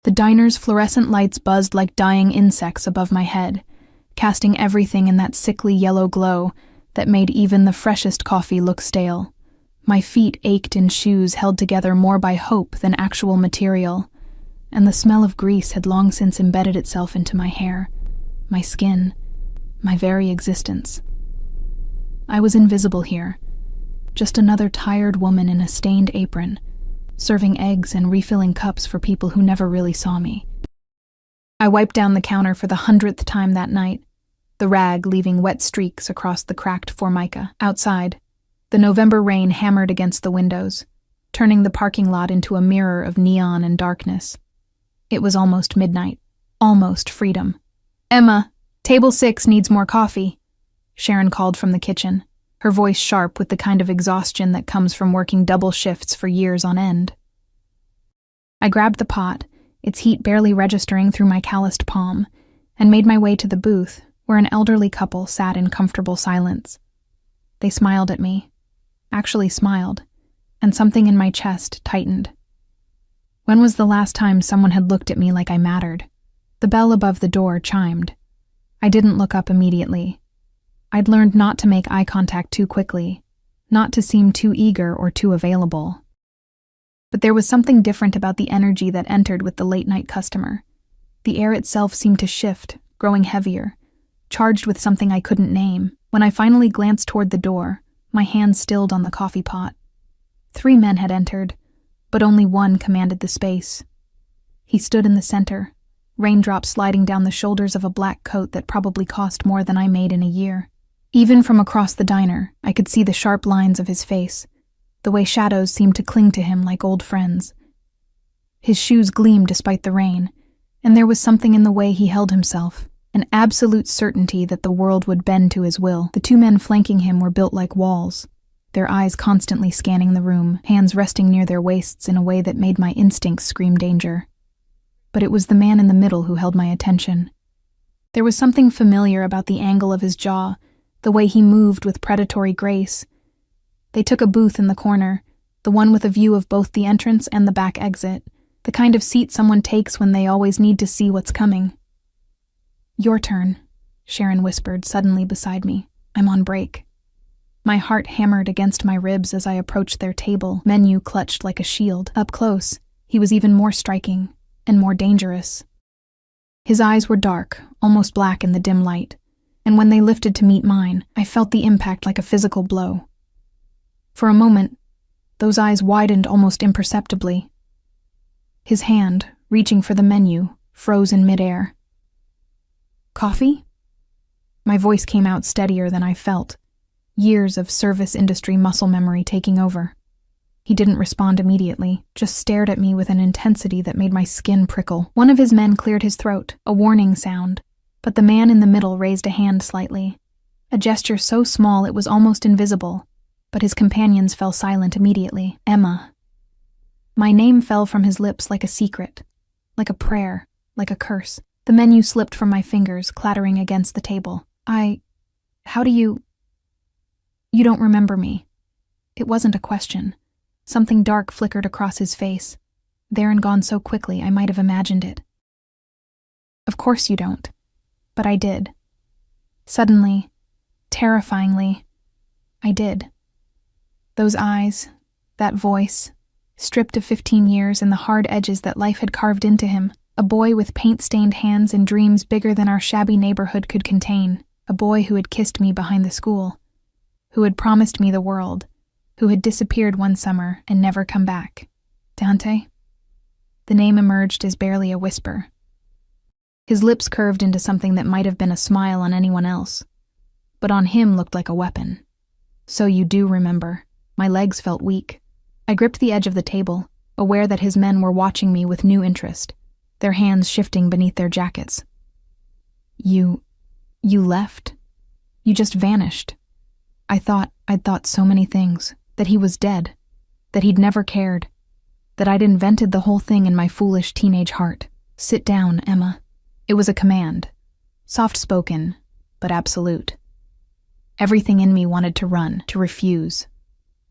The diner's fluorescent lights buzzed like dying insects above my head, casting everything in that sickly yellow glow that made even the freshest coffee look stale. My feet ached in shoes held together more by hope than actual material, and the smell of grease had long since embedded itself into my hair, my skin, my very existence. I was invisible here, just another tired woman in a stained apron, serving eggs and refilling cups for people who never really saw me. I wiped down the counter for the 100th time that night, the rag leaving wet streaks across the cracked formica. Outside, the November rain hammered against the windows, turning the parking lot into a mirror of neon and darkness. It was almost midnight, almost freedom. "Emma, table 6 needs more coffee," Sharon called from the kitchen, her voice sharp with the kind of exhaustion that comes from working double shifts for years on end. I grabbed the pot, its heat barely registering through my calloused palm, and made my way to the booth where an elderly couple sat in comfortable silence. They smiled at me, actually smiled, and something in my chest tightened. When was the last time someone had looked at me like I mattered? The bell above the door chimed. I didn't look up immediately. I'd learned not to make eye contact too quickly, not to seem too eager or too available. But there was something different about the energy that entered with the late-night customer. The air itself seemed to shift, growing heavier, charged with something I couldn't name. When I finally glanced toward the door, my hand stilled on the coffee pot. 3 men had entered, but only one commanded the space. He stood in the center, raindrops sliding down the shoulders of a black coat that probably cost more than I made in a year. Even from across the diner, I could see the sharp lines of his face, the way shadows seemed to cling to him like old friends. His shoes gleamed despite the rain, and there was something in the way he held himself, an absolute certainty that the world would bend to his will. The 2 men flanking him were built like walls, their eyes constantly scanning the room, hands resting near their waists in a way that made my instincts scream danger. But it was the man in the middle who held my attention. There was something familiar about the angle of his jaw, the way he moved with predatory grace. They took a booth in the corner, the one with a view of both the entrance and the back exit, the kind of seat someone takes when they always need to see what's coming. "Your turn," Sharon whispered suddenly beside me. "I'm on break." My heart hammered against my ribs as I approached their table, menu clutched like a shield. Up close, he was even more striking and more dangerous. His eyes were dark, almost black in the dim light, and when they lifted to meet mine, I felt the impact like a physical blow. For a moment, those eyes widened almost imperceptibly. His hand, reaching for the menu, froze in midair. "Coffee?" My voice came out steadier than I felt, years of service industry muscle memory taking over. He didn't respond immediately, just stared at me with an intensity that made my skin prickle. One of his men cleared his throat, a warning sound, but the man in the middle raised a hand slightly, a gesture so small it was almost invisible, but his companions fell silent immediately. "Emma." My name fell from his lips like a secret, like a prayer, like a curse. The menu slipped from my fingers, clattering against the table. How do you... You don't remember me." It wasn't a question. Something dark flickered across his face, there and gone so quickly I might have imagined it. "Of course you don't." But I did. Suddenly, terrifyingly, I did. Those eyes, that voice, stripped of 15 years and the hard edges that life had carved into him. A boy with paint-stained hands and dreams bigger than our shabby neighborhood could contain. A boy who had kissed me behind the school, who had promised me the world, who had disappeared one summer and never come back. Dante? The name emerged as barely a whisper. His lips curved into something that might have been a smile on anyone else, but on him looked like a weapon. "So you do remember." My legs felt weak. I gripped the edge of the table, aware that his men were watching me with new interest, their hands shifting beneath their jackets. You left? You just vanished." I'd thought so many things, that he was dead, that he'd never cared, that I'd invented the whole thing in my foolish teenage heart. "Sit down, Emma." It was a command, soft-spoken, but absolute. Everything in me wanted to run, to refuse,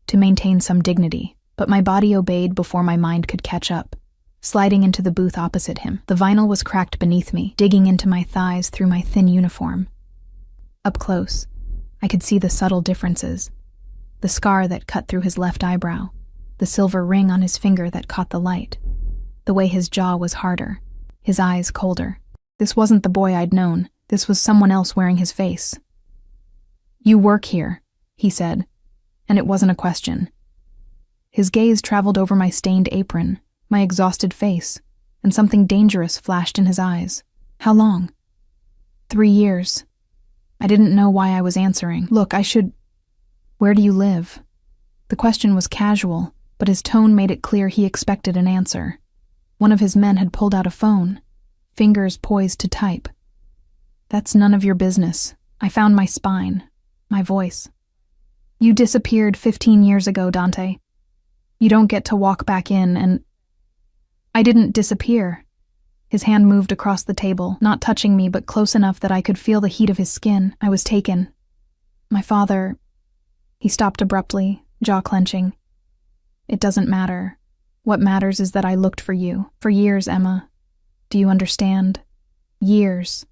to maintain some dignity, but my body obeyed before my mind could catch up. sliding into the booth opposite him. The vinyl was cracked beneath me, digging into my thighs through my thin uniform. Up close, I could see the subtle differences. The scar that cut through his left eyebrow, the silver ring on his finger that caught the light, the way his jaw was harder, his eyes colder. This wasn't the boy I'd known. This was someone else wearing his face. "You work here," he said, and it wasn't a question. His gaze traveled over my stained apron, my exhausted face, and something dangerous flashed in his eyes. "How long?" 3 years. I didn't know why I was answering. "Look, Where do you live?" The question was casual, but his tone made it clear he expected an answer. One of his men had pulled out a phone, fingers poised to type. "That's none of your business." I found my spine, my voice. "You disappeared 15 years ago, Dante. You don't get to walk back in and—" "I didn't disappear." His hand moved across the table, not touching me but close enough that I could feel the heat of his skin. "I was taken. My father—" He stopped abruptly, jaw clenching. "It doesn't matter. What matters is that I looked for you. For years, Emma. Do you understand? Years."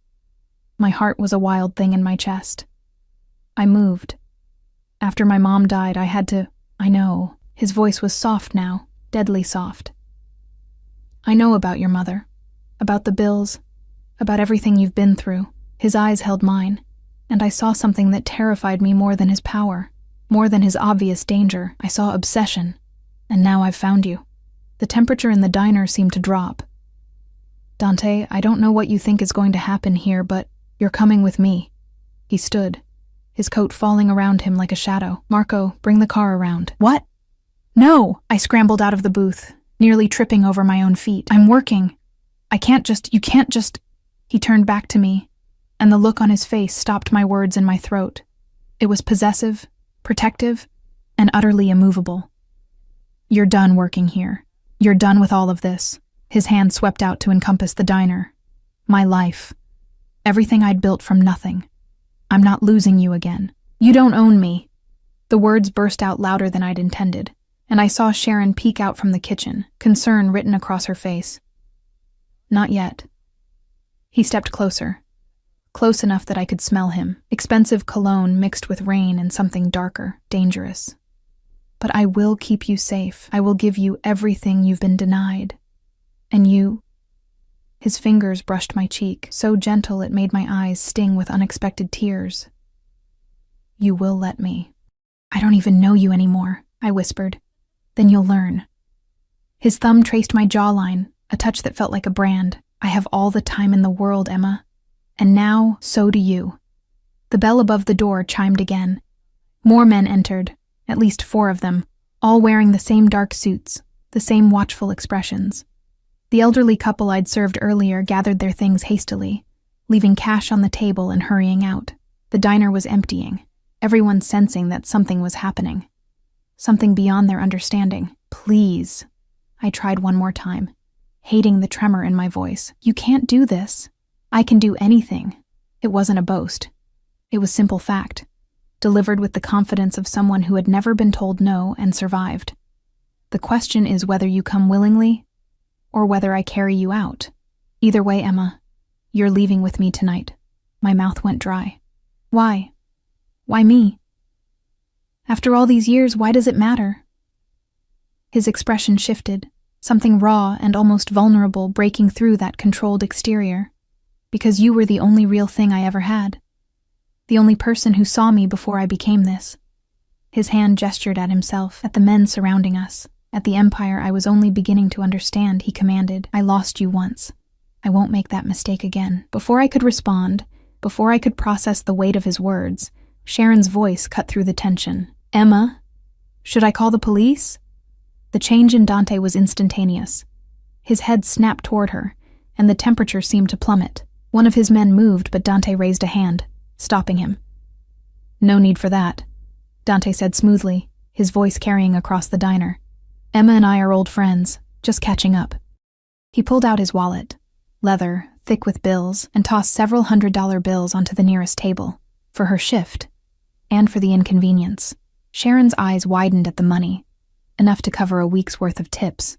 My heart was a wild thing in my chest. I moved. "After my mom died, I had to—" "I know." His voice was soft now, deadly soft. "I know about your mother. About the bills. About everything you've been through." His eyes held mine, and I saw something that terrified me more than his power, more than his obvious danger. I saw obsession. "And now I've found you." The temperature in the diner seemed to drop. "Dante, I don't know what you think is going to happen here, but you're coming with me." He stood, his coat falling around him like a shadow. "Marco, bring the car around." "What?" "No!" I scrambled out of the booth, nearly tripping over my own feet. "I'm working. You can't just—" He turned back to me, and the look on his face stopped my words in my throat. It was possessive, protective, and utterly immovable. "You're done working here. You're done with all of this." His hand swept out to encompass the diner. My life. Everything I'd built from nothing. "I'm not losing you again. You don't own me." The words burst out louder than I'd intended, and I saw Sharon peek out from the kitchen, concern written across her face. "Not yet." He stepped closer, close enough that I could smell him, expensive cologne mixed with rain and something darker, dangerous. "But I will keep you safe. I will give you everything you've been denied. And you—" His fingers brushed my cheek, so gentle it made my eyes sting with unexpected tears. "You will let me." "I don't even know you anymore," I whispered. "Then you'll learn." His thumb traced my jawline, a touch that felt like a brand. "I have all the time in the world, Emma. And now, so do you." The bell above the door chimed again. More men entered, at least 4 of them, all wearing the same dark suits, the same watchful expressions. The elderly couple I'd served earlier gathered their things hastily, leaving cash on the table and hurrying out. The diner was emptying, everyone sensing that something was happening. Something beyond their understanding. "Please." I tried one more time, hating the tremor in my voice. "You can't do this. I can do anything." It wasn't a boast. It was simple fact, delivered with the confidence of someone who had never been told no and survived. "The question is whether you come willingly, or whether I carry you out. Either way, Emma, you're leaving with me tonight." My mouth went dry. "Why? Why me? After all these years, why does it matter?" His expression shifted, something raw and almost vulnerable breaking through that controlled exterior. "Because you were the only real thing I ever had. The only person who saw me before I became this." His hand gestured at himself, at the men surrounding us, at the empire I was only beginning to understand. He commanded, "I lost you once. I won't make that mistake again." Before I could respond, before I could process the weight of his words, Sharon's voice cut through the tension. "Emma, should I call the police?" The change in Dante was instantaneous. His head snapped toward her, and the temperature seemed to plummet. One of his men moved, but Dante raised a hand, stopping him. "No need for that," Dante said smoothly, his voice carrying across the diner. "Emma and I are old friends, just catching up." He pulled out his wallet, leather, thick with bills, and tossed several $100 bills onto the nearest table, for her shift, and for the inconvenience. Sharon's eyes widened at the money, enough to cover a week's worth of tips.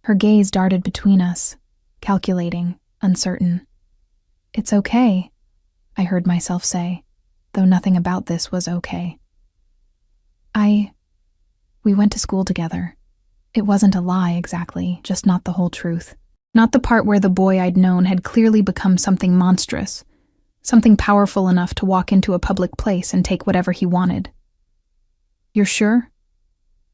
Her gaze darted between us, calculating, uncertain. "It's okay," I heard myself say, though nothing about this was okay. We went to school together. It wasn't a lie exactly, just not the whole truth. Not the part where the boy I'd known had clearly become something monstrous, something powerful enough to walk into a public place and take whatever he wanted. "You're sure?"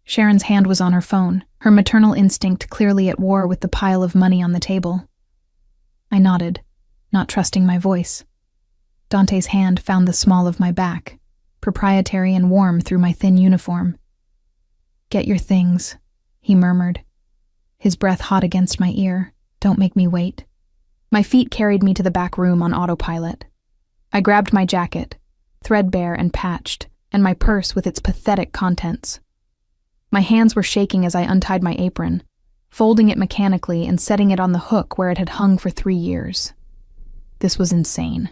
Sharon's hand was on her phone, her maternal instinct clearly at war with the pile of money on the table. I nodded, not trusting my voice. Dante's hand found the small of my back, proprietary and warm through my thin uniform. "Get your things," he murmured, his breath hot against my ear. "Don't make me wait." My feet carried me to the back room on autopilot. I grabbed my jacket, threadbare and patched, and my purse with its pathetic contents. My hands were shaking as I untied my apron, folding it mechanically and setting it on the hook where it had hung for 3 years. This was insane.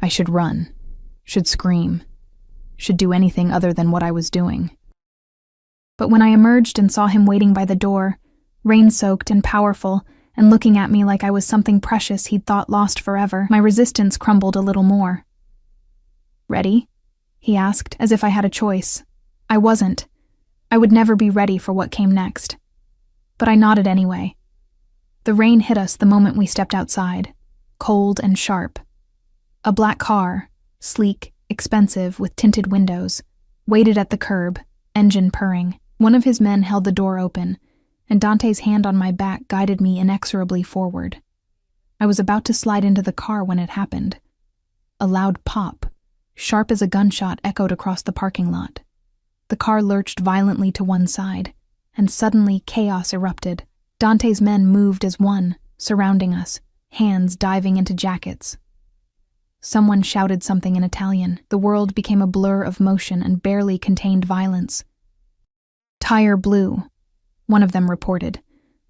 I should run, should scream, should do anything other than what I was doing. But when I emerged and saw him waiting by the door, rain-soaked and powerful, and looking at me like I was something precious he'd thought lost forever, my resistance crumbled a little more. "Ready?" he asked, as if I had a choice. I wasn't. I would never be ready for what came next. But I nodded anyway. The rain hit us the moment we stepped outside, cold and sharp. A black car, sleek, expensive, with tinted windows, waited at the curb, engine purring. One of his men held the door open, and Dante's hand on my back guided me inexorably forward. I was about to slide into the car when it happened. A loud pop, sharp as a gunshot, echoed across the parking lot. The car lurched violently to one side, and suddenly chaos erupted. Dante's men moved as one, surrounding us, hands diving into jackets. Someone shouted something in Italian. The world became a blur of motion and barely contained violence. "Tire blew," one of them reported,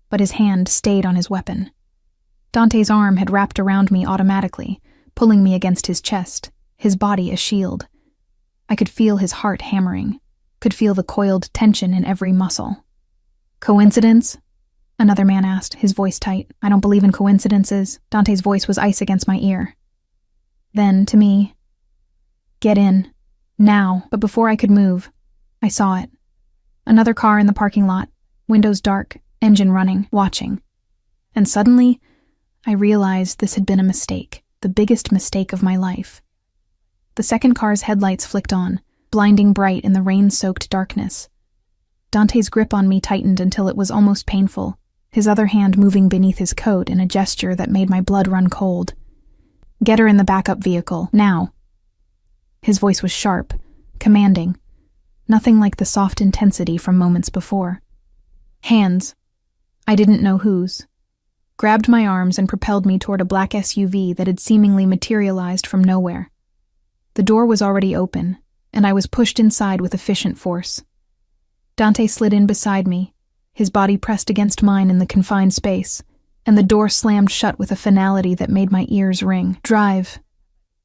but his hand stayed on his weapon. Dante's arm had wrapped around me automatically, pulling me against his chest, his body a shield. I could feel his heart hammering, could feel the coiled tension in every muscle. "Coincidence?" another man asked, his voice tight. "I don't believe in coincidences." Dante's voice was ice against my ear. Then, to me, "Get in. Now." But before I could move, I saw it. Another car in the parking lot, windows dark, engine running, watching. And suddenly, I realized this had been a mistake, the biggest mistake of my life. The second car's headlights flicked on, blinding bright in the rain-soaked darkness. Dante's grip on me tightened until it was almost painful, his other hand moving beneath his coat in a gesture that made my blood run cold. "Get her in the backup vehicle, now." His voice was sharp, commanding, nothing like the soft intensity from moments before. Hands, I didn't know whose, grabbed my arms and propelled me toward a black SUV that had seemingly materialized from nowhere. The door was already open, and I was pushed inside with efficient force. Dante slid in beside me, his body pressed against mine in the confined space, and the door slammed shut with a finality that made my ears ring. "Drive.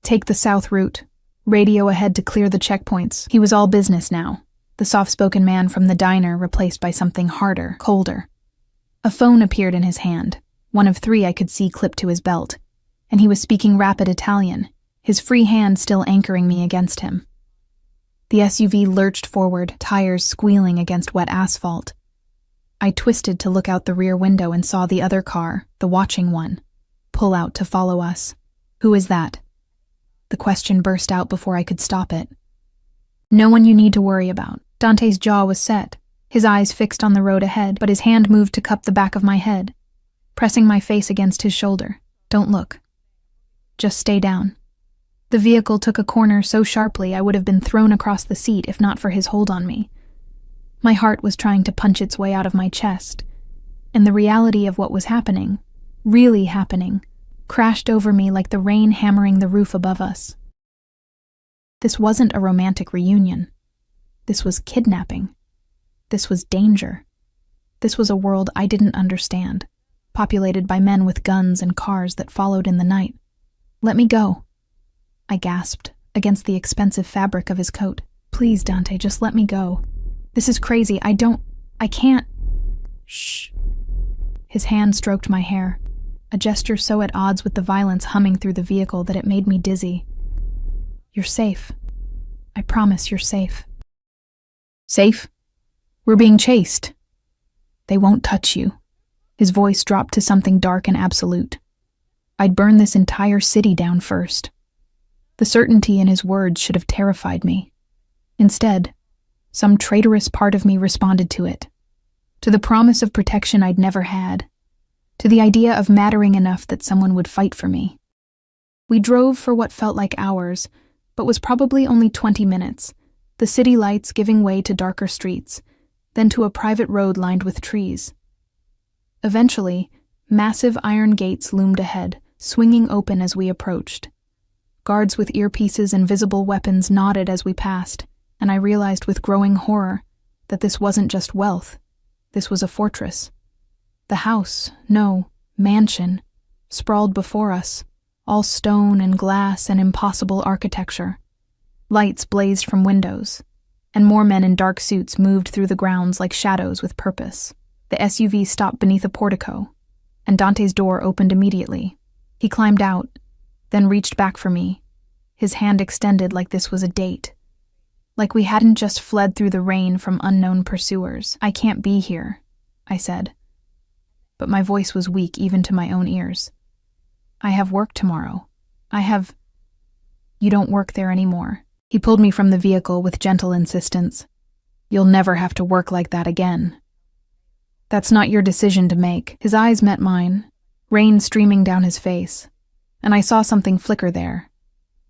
Take the south route. Radio ahead to clear the checkpoints." He was all business now, the soft-spoken man from the diner replaced by something harder, colder. A phone appeared in his hand, one of 3 I could see clipped to his belt, and he was speaking rapid Italian, his free hand still anchoring me against him. The SUV lurched forward, tires squealing against wet asphalt. I twisted to look out the rear window and saw the other car, the watching one, pull out to follow us. "Who is that?" The question burst out before I could stop it. "No one you need to worry about." Dante's jaw was set, his eyes fixed on the road ahead, but his hand moved to cup the back of my head, pressing my face against his shoulder. "Don't look. Just stay down." The vehicle took a corner so sharply I would have been thrown across the seat if not for his hold on me. My heart was trying to punch its way out of my chest, and the reality of what was happening, really happening, crashed over me like the rain hammering the roof above us. This wasn't a romantic reunion. This was kidnapping. This was danger. This was a world I didn't understand, populated by men with guns and cars that followed in the night. "Let me go," I gasped, against the expensive fabric of his coat. "Please, Dante, just let me go. This is crazy. I can't." "Shh." His hand stroked my hair, a gesture so at odds with the violence humming through the vehicle that it made me dizzy. "You're safe. I promise you're safe." "Safe? We're being chased. They won't touch you." His voice dropped to something dark and absolute. I'd burn this entire city down first. The certainty in his words should have terrified me. Instead, some traitorous part of me responded to it, to the promise of protection I'd never had, to the idea of mattering enough that someone would fight for me. We drove for what felt like hours, but was probably only 20 minutes, the city lights giving way to darker streets, then to a private road lined with trees. Eventually, massive iron gates loomed ahead, swinging open as we approached. Guards with earpieces and visible weapons nodded as we passed, and I realized with growing horror that this wasn't just wealth. This was a fortress. The house, no, mansion, sprawled before us, all stone and glass and impossible architecture. Lights blazed from windows, and more men in dark suits moved through the grounds like shadows with purpose. The SUV stopped beneath a portico, and Dante's door opened immediately. He climbed out, then reached back for me, his hand extended like this was a date. Like we hadn't just fled through the rain from unknown pursuers. "I can't be here," I said. But my voice was weak even to my own ears. "I have work tomorrow. You don't work there anymore." He pulled me from the vehicle with gentle insistence. "You'll never have to work like that again. That's not your decision to make." His eyes met mine, rain streaming down his face, and I saw something flicker there.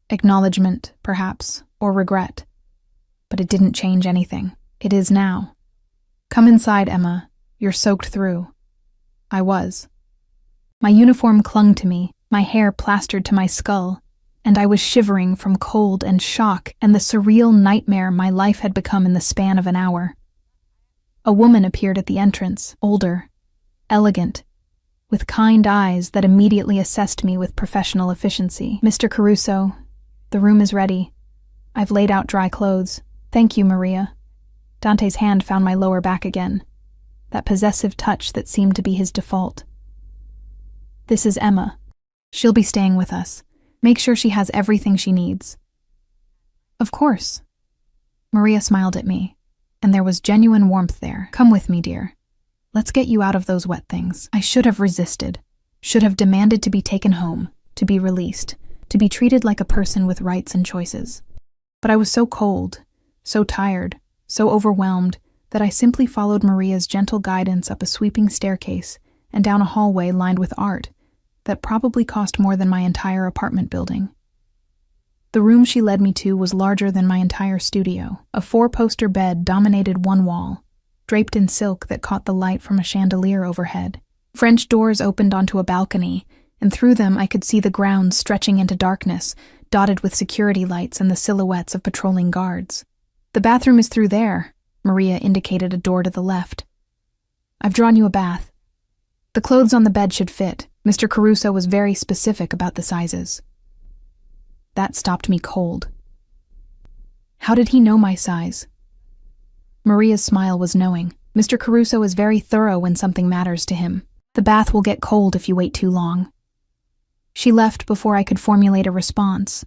Acknowledgement, perhaps, or regret. But it didn't change anything. It is now. "Come inside, Emma. You're soaked through." I was. My uniform clung to me, my hair plastered to my skull, and I was shivering from cold and shock and the surreal nightmare my life had become in the span of an hour. A woman appeared at the entrance, older, elegant, with kind eyes that immediately assessed me with professional efficiency. "Mr. Caruso, the room is ready. I've laid out dry clothes. Thank you, Maria." Dante's hand found my lower back again, that possessive touch that seemed to be his default. "This is Emma. She'll be staying with us. Make sure she has everything she needs." "Of course." Maria smiled at me, and there was genuine warmth there. "Come with me, dear. Let's get you out of those wet things." I should have resisted, should have demanded to be taken home, to be released, to be treated like a person with rights and choices. But I was so cold, so tired, so overwhelmed that I simply followed Maria's gentle guidance up a sweeping staircase and down a hallway lined with art that probably cost more than my entire apartment building. The room she led me to was larger than my entire studio. A 4-poster bed dominated one wall, draped in silk that caught the light from a chandelier overhead. French doors opened onto a balcony, and through them I could see the grounds stretching into darkness, dotted with security lights and the silhouettes of patrolling guards. "The bathroom is through there," Maria indicated a door to the left. "I've drawn you a bath. The clothes on the bed should fit. Mr. Caruso was very specific about the sizes." That stopped me cold. How did he know my size? Maria's smile was knowing. "Mr. Caruso is very thorough when something matters to him. The bath will get cold if you wait too long." She left before I could formulate a response,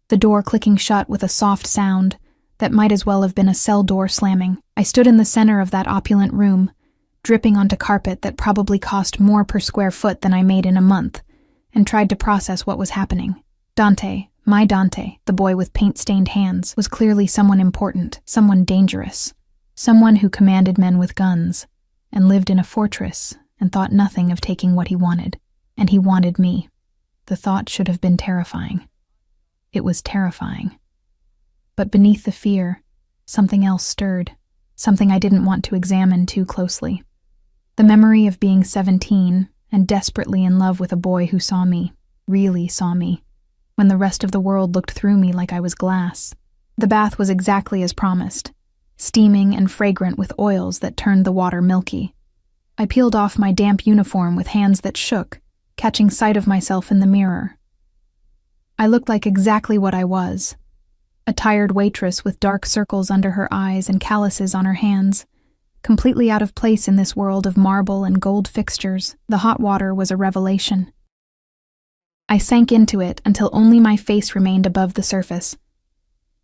the door clicking shut with a soft sound that might as well have been a cell door slamming. I stood in the center of that opulent room, dripping onto carpet that probably cost more per square foot than I made in a month, and tried to process what was happening. Dante, my Dante, the boy with paint-stained hands, was clearly someone important, someone dangerous, someone who commanded men with guns, and lived in a fortress, and thought nothing of taking what he wanted. And he wanted me. The thought should have been terrifying. It was terrifying. But beneath the fear, something else stirred, something I didn't want to examine too closely. The memory of being 17 and desperately in love with a boy who saw me, really saw me, when the rest of the world looked through me like I was glass. The bath was exactly as promised, steaming and fragrant with oils that turned the water milky. I peeled off my damp uniform with hands that shook, catching sight of myself in the mirror. I looked like exactly what I was, a tired waitress with dark circles under her eyes and calluses on her hands, Completely out of place in this world of marble and gold fixtures, the hot water was a revelation. I sank into it until only my face remained above the surface.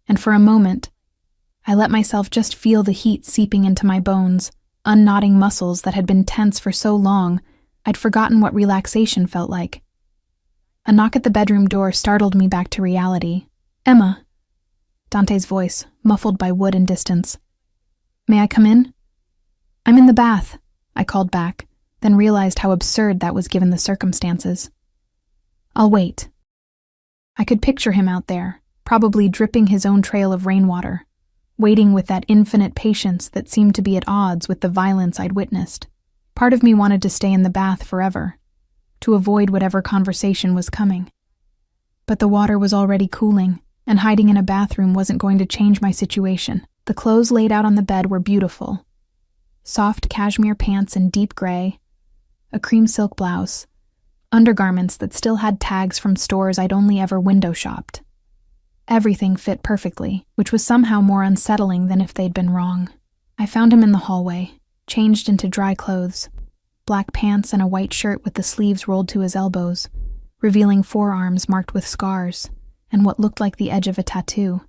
And for a moment, I let myself just feel the heat seeping into my bones, unknotting muscles that had been tense for so long, I'd forgotten what relaxation felt like. A knock at the bedroom door startled me back to reality. "Emma." Dante's voice, muffled by wood and distance. "May I come in?" "I'm in the bath," I called back, then realized how absurd that was given the circumstances. "I'll wait." I could picture him out there, probably dripping his own trail of rainwater, waiting with that infinite patience that seemed to be at odds with the violence I'd witnessed. Part of me wanted to stay in the bath forever, to avoid whatever conversation was coming. But the water was already cooling, and hiding in a bathroom wasn't going to change my situation. The clothes laid out on the bed were beautiful. Soft cashmere pants in deep gray, a cream silk blouse, undergarments that still had tags from stores I'd only ever window shopped. Everything fit perfectly, which was somehow more unsettling than if they'd been wrong. I found him in the hallway, changed into dry clothes, black pants and a white shirt with the sleeves rolled to his elbows, revealing forearms marked with scars and what looked like the edge of a tattoo.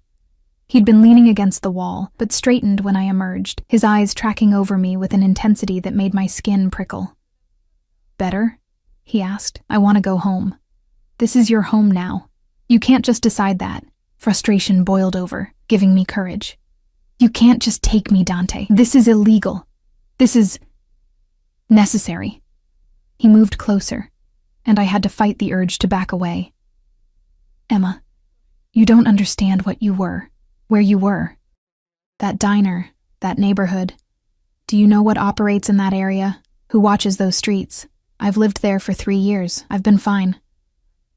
He'd been leaning against the wall, but straightened when I emerged, his eyes tracking over me with an intensity that made my skin prickle. "Better?" he asked. "I want to go home. This is your home now. You can't just decide that." Frustration boiled over, giving me courage. "You can't just take me, Dante. This is illegal. This is necessary." He moved closer, and I had to fight the urge to back away. "Emma, you don't understand what you were, where you were. That diner, that neighborhood. Do you know what operates in that area? Who watches those streets? I've lived there for 3 years. I've been fine."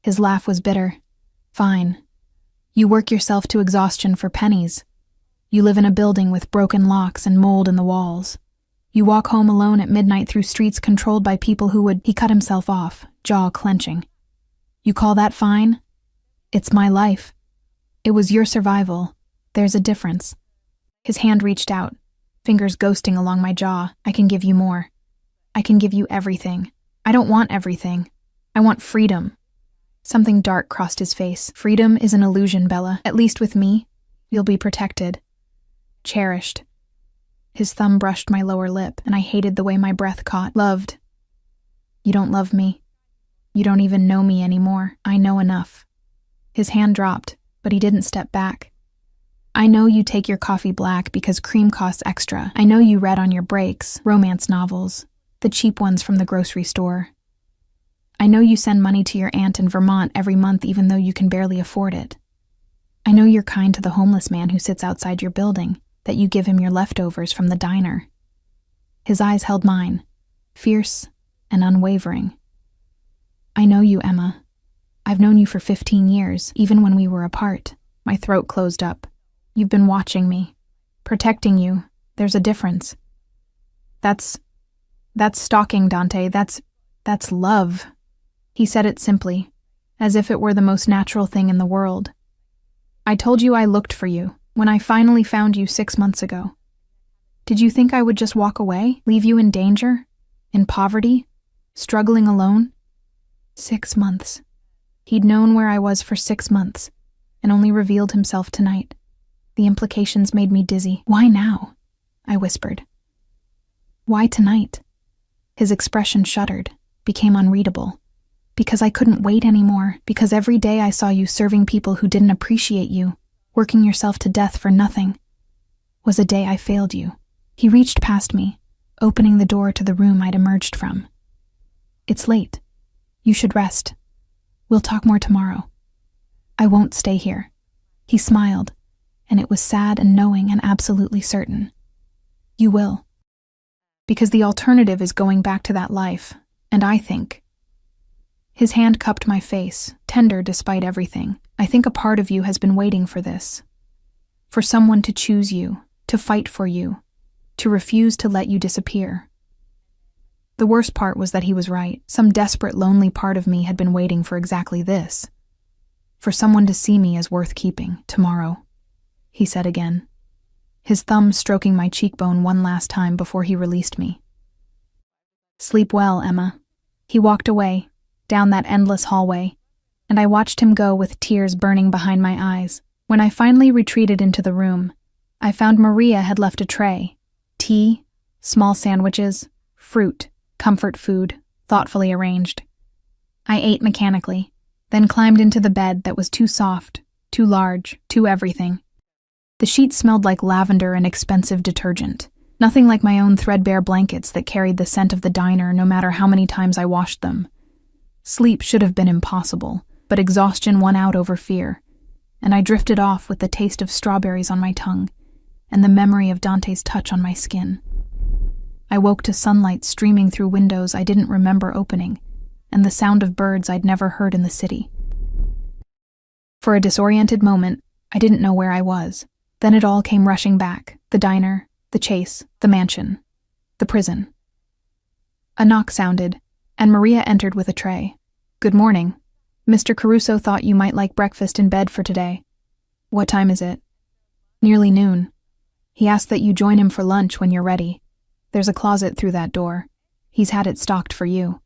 His laugh was bitter. "Fine. You work yourself to exhaustion for pennies. You live in a building with broken locks and mold in the walls. You walk home alone at midnight through streets controlled by people who would—" He cut himself off, jaw clenching. "You call that fine? It's my life. It was your survival. There's a difference." His hand reached out, fingers ghosting along my jaw. "I can give you more. I can give you everything. I don't want everything. I want freedom." Something dark crossed his face. "Freedom is an illusion, Bella. At least with me, you'll be protected. Cherished." His thumb brushed my lower lip, and I hated the way my breath caught. "Loved. You don't love me. You don't even know me anymore. I know enough." His hand dropped, but he didn't step back. "I know you take your coffee black because cream costs extra. I know you read on your breaks, romance novels, the cheap ones from the grocery store. I know you send money to your aunt in Vermont every month even though you can barely afford it. I know you're kind to the homeless man who sits outside your building, that you give him your leftovers from the diner." His eyes held mine, fierce and unwavering. "I know you, Emma. I've known you for 15 years, even when we were apart." My throat closed up. "You've been watching me, protecting you. There's a difference." That's stalking, Dante. That's love." He said it simply, as if it were the most natural thing in the world. "I told you I looked for you when I finally found you 6 months ago. Did you think I would just walk away, leave you in danger, in poverty, struggling alone?" 6 months. He'd known where I was for 6 months, and only revealed himself tonight. The implications made me dizzy. "Why now?" I whispered. "Why tonight?" His expression shuddered, became unreadable. "Because I couldn't wait anymore, because every day I saw you serving people who didn't appreciate you, working yourself to death for nothing, was a day I failed you." He reached past me, opening the door to the room I'd emerged from. "It's late. You should rest. We'll talk more tomorrow." "I won't stay here." He smiled, and it was sad and knowing and absolutely certain. "You will. Because the alternative is going back to that life, and I think—" His hand cupped my face, tender despite everything. "I think a part of you has been waiting for this. For someone to choose you, to fight for you, to refuse to let you disappear." The worst part was that he was right. Some desperate, lonely part of me had been waiting for exactly this. For someone to see me as worth keeping. "Tomorrow," he said again. his thumb stroking my cheekbone one last time before he released me. "Sleep well, Emma." He walked away, down that endless hallway, and I watched him go with tears burning behind my eyes. When I finally retreated into the room, I found Maria had left a tray. Tea, small sandwiches, fruit, comfort food, thoughtfully arranged. I ate mechanically, then climbed into the bed that was too soft, too large, too everything. The sheets smelled like lavender and expensive detergent, nothing like my own threadbare blankets that carried the scent of the diner no matter how many times I washed them. Sleep should have been impossible, but exhaustion won out over fear, and I drifted off with the taste of strawberries on my tongue and the memory of Dante's touch on my skin. I woke to sunlight streaming through windows I didn't remember opening, and the sound of birds I'd never heard in the city. For a disoriented moment, I didn't know where I was. Then it all came rushing back: the diner, the chase, the mansion, the prison. A knock sounded, and Maria entered with a tray. "Good morning. Mr. Caruso thought you might like breakfast in bed for today." "What time is it?" "Nearly noon. He asked that you join him for lunch when you're ready. There's a closet through that door. He's had it stocked for you."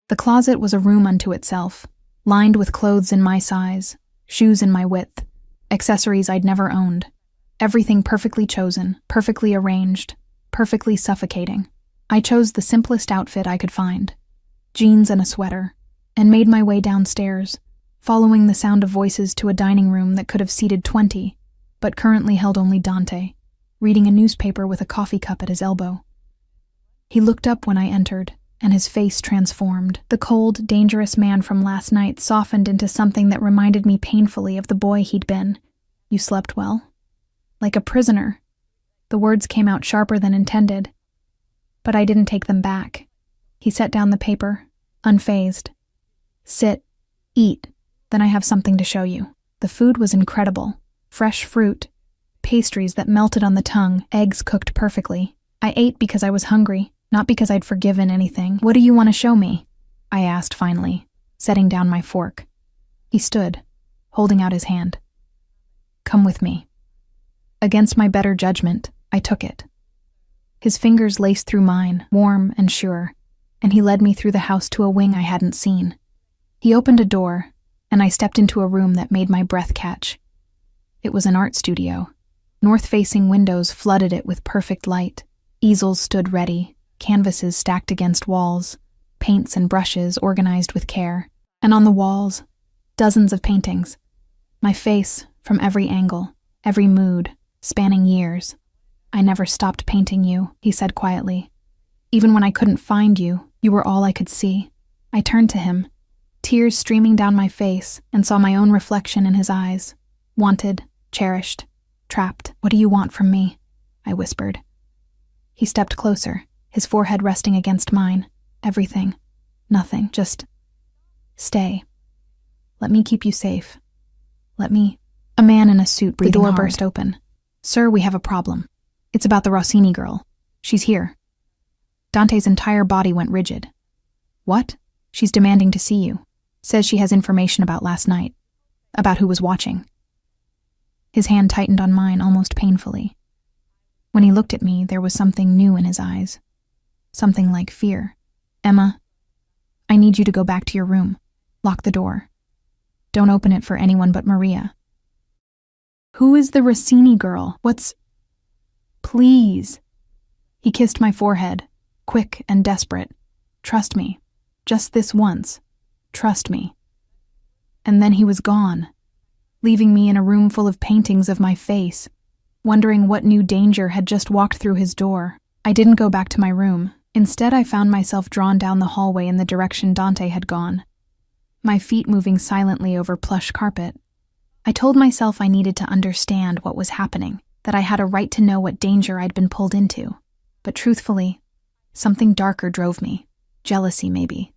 The closet was a room unto itself, lined with clothes in my size, shoes in my width, accessories I'd never owned. Everything perfectly chosen, perfectly arranged, perfectly suffocating. I chose the simplest outfit I could find, jeans and a sweater, and made my way downstairs, following the sound of voices to a dining room that could have seated 20, but currently held only Dante, reading a newspaper with a coffee cup at his elbow. He looked up when I entered, and his face transformed. The cold, dangerous man from last night softened into something that reminded me painfully of the boy he'd been. "You slept well?" "Like a prisoner." The words came out sharper than intended, but I didn't take them back. He set down the paper, unfazed. "Sit, eat, then I have something to show you." The food was incredible. Fresh fruit, pastries that melted on the tongue, eggs cooked perfectly. I ate because I was hungry, not because I'd forgiven anything. "What do you want to show me?" I asked finally, setting down my fork. He stood, holding out his hand. "Come with me." Against my better judgment, I took it. His fingers laced through mine, warm and sure, and he led me through the house to a wing I hadn't seen. He opened a door, and I stepped into a room that made my breath catch. It was an art studio. North-facing windows flooded it with perfect light. Easels stood ready, canvases stacked against walls, paints and brushes organized with care, and on the walls, dozens of paintings. My face, from every angle, every mood, spanning years. "I never stopped painting you," he said quietly. "Even when I couldn't find you, you were all I could see." I turned to him, tears streaming down my face, and saw my own reflection in his eyes. "Wanted, cherished, trapped. What do you want from me?" I whispered. He stepped closer, his forehead resting against mine. "Everything. Nothing. Just stay. Let me keep you safe. Let me—" A man in a suit breathing hard. The door burst open. "Sir, we have a problem. It's about the Rossini girl. She's here." Dante's entire body went rigid. "What?" "She's demanding to see you. Says she has information about last night. About who was watching." His hand tightened on mine almost painfully. When he looked at me, there was something new in his eyes. Something like fear. "Emma, I need you to go back to your room. Lock the door. Don't open it for anyone but Maria." "Who is the Rossini girl? What's—" "Please." He kissed my forehead, quick and desperate. "Trust me. Just this once. Trust me." And then he was gone, leaving me in a room full of paintings of my face, wondering what new danger had just walked through his door. I didn't go back to my room. Instead, I found myself drawn down the hallway in the direction Dante had gone, my feet moving silently over plush carpet. I told myself I needed to understand what was happening, that I had a right to know what danger I'd been pulled into. But truthfully, something darker drove me. Jealousy, maybe.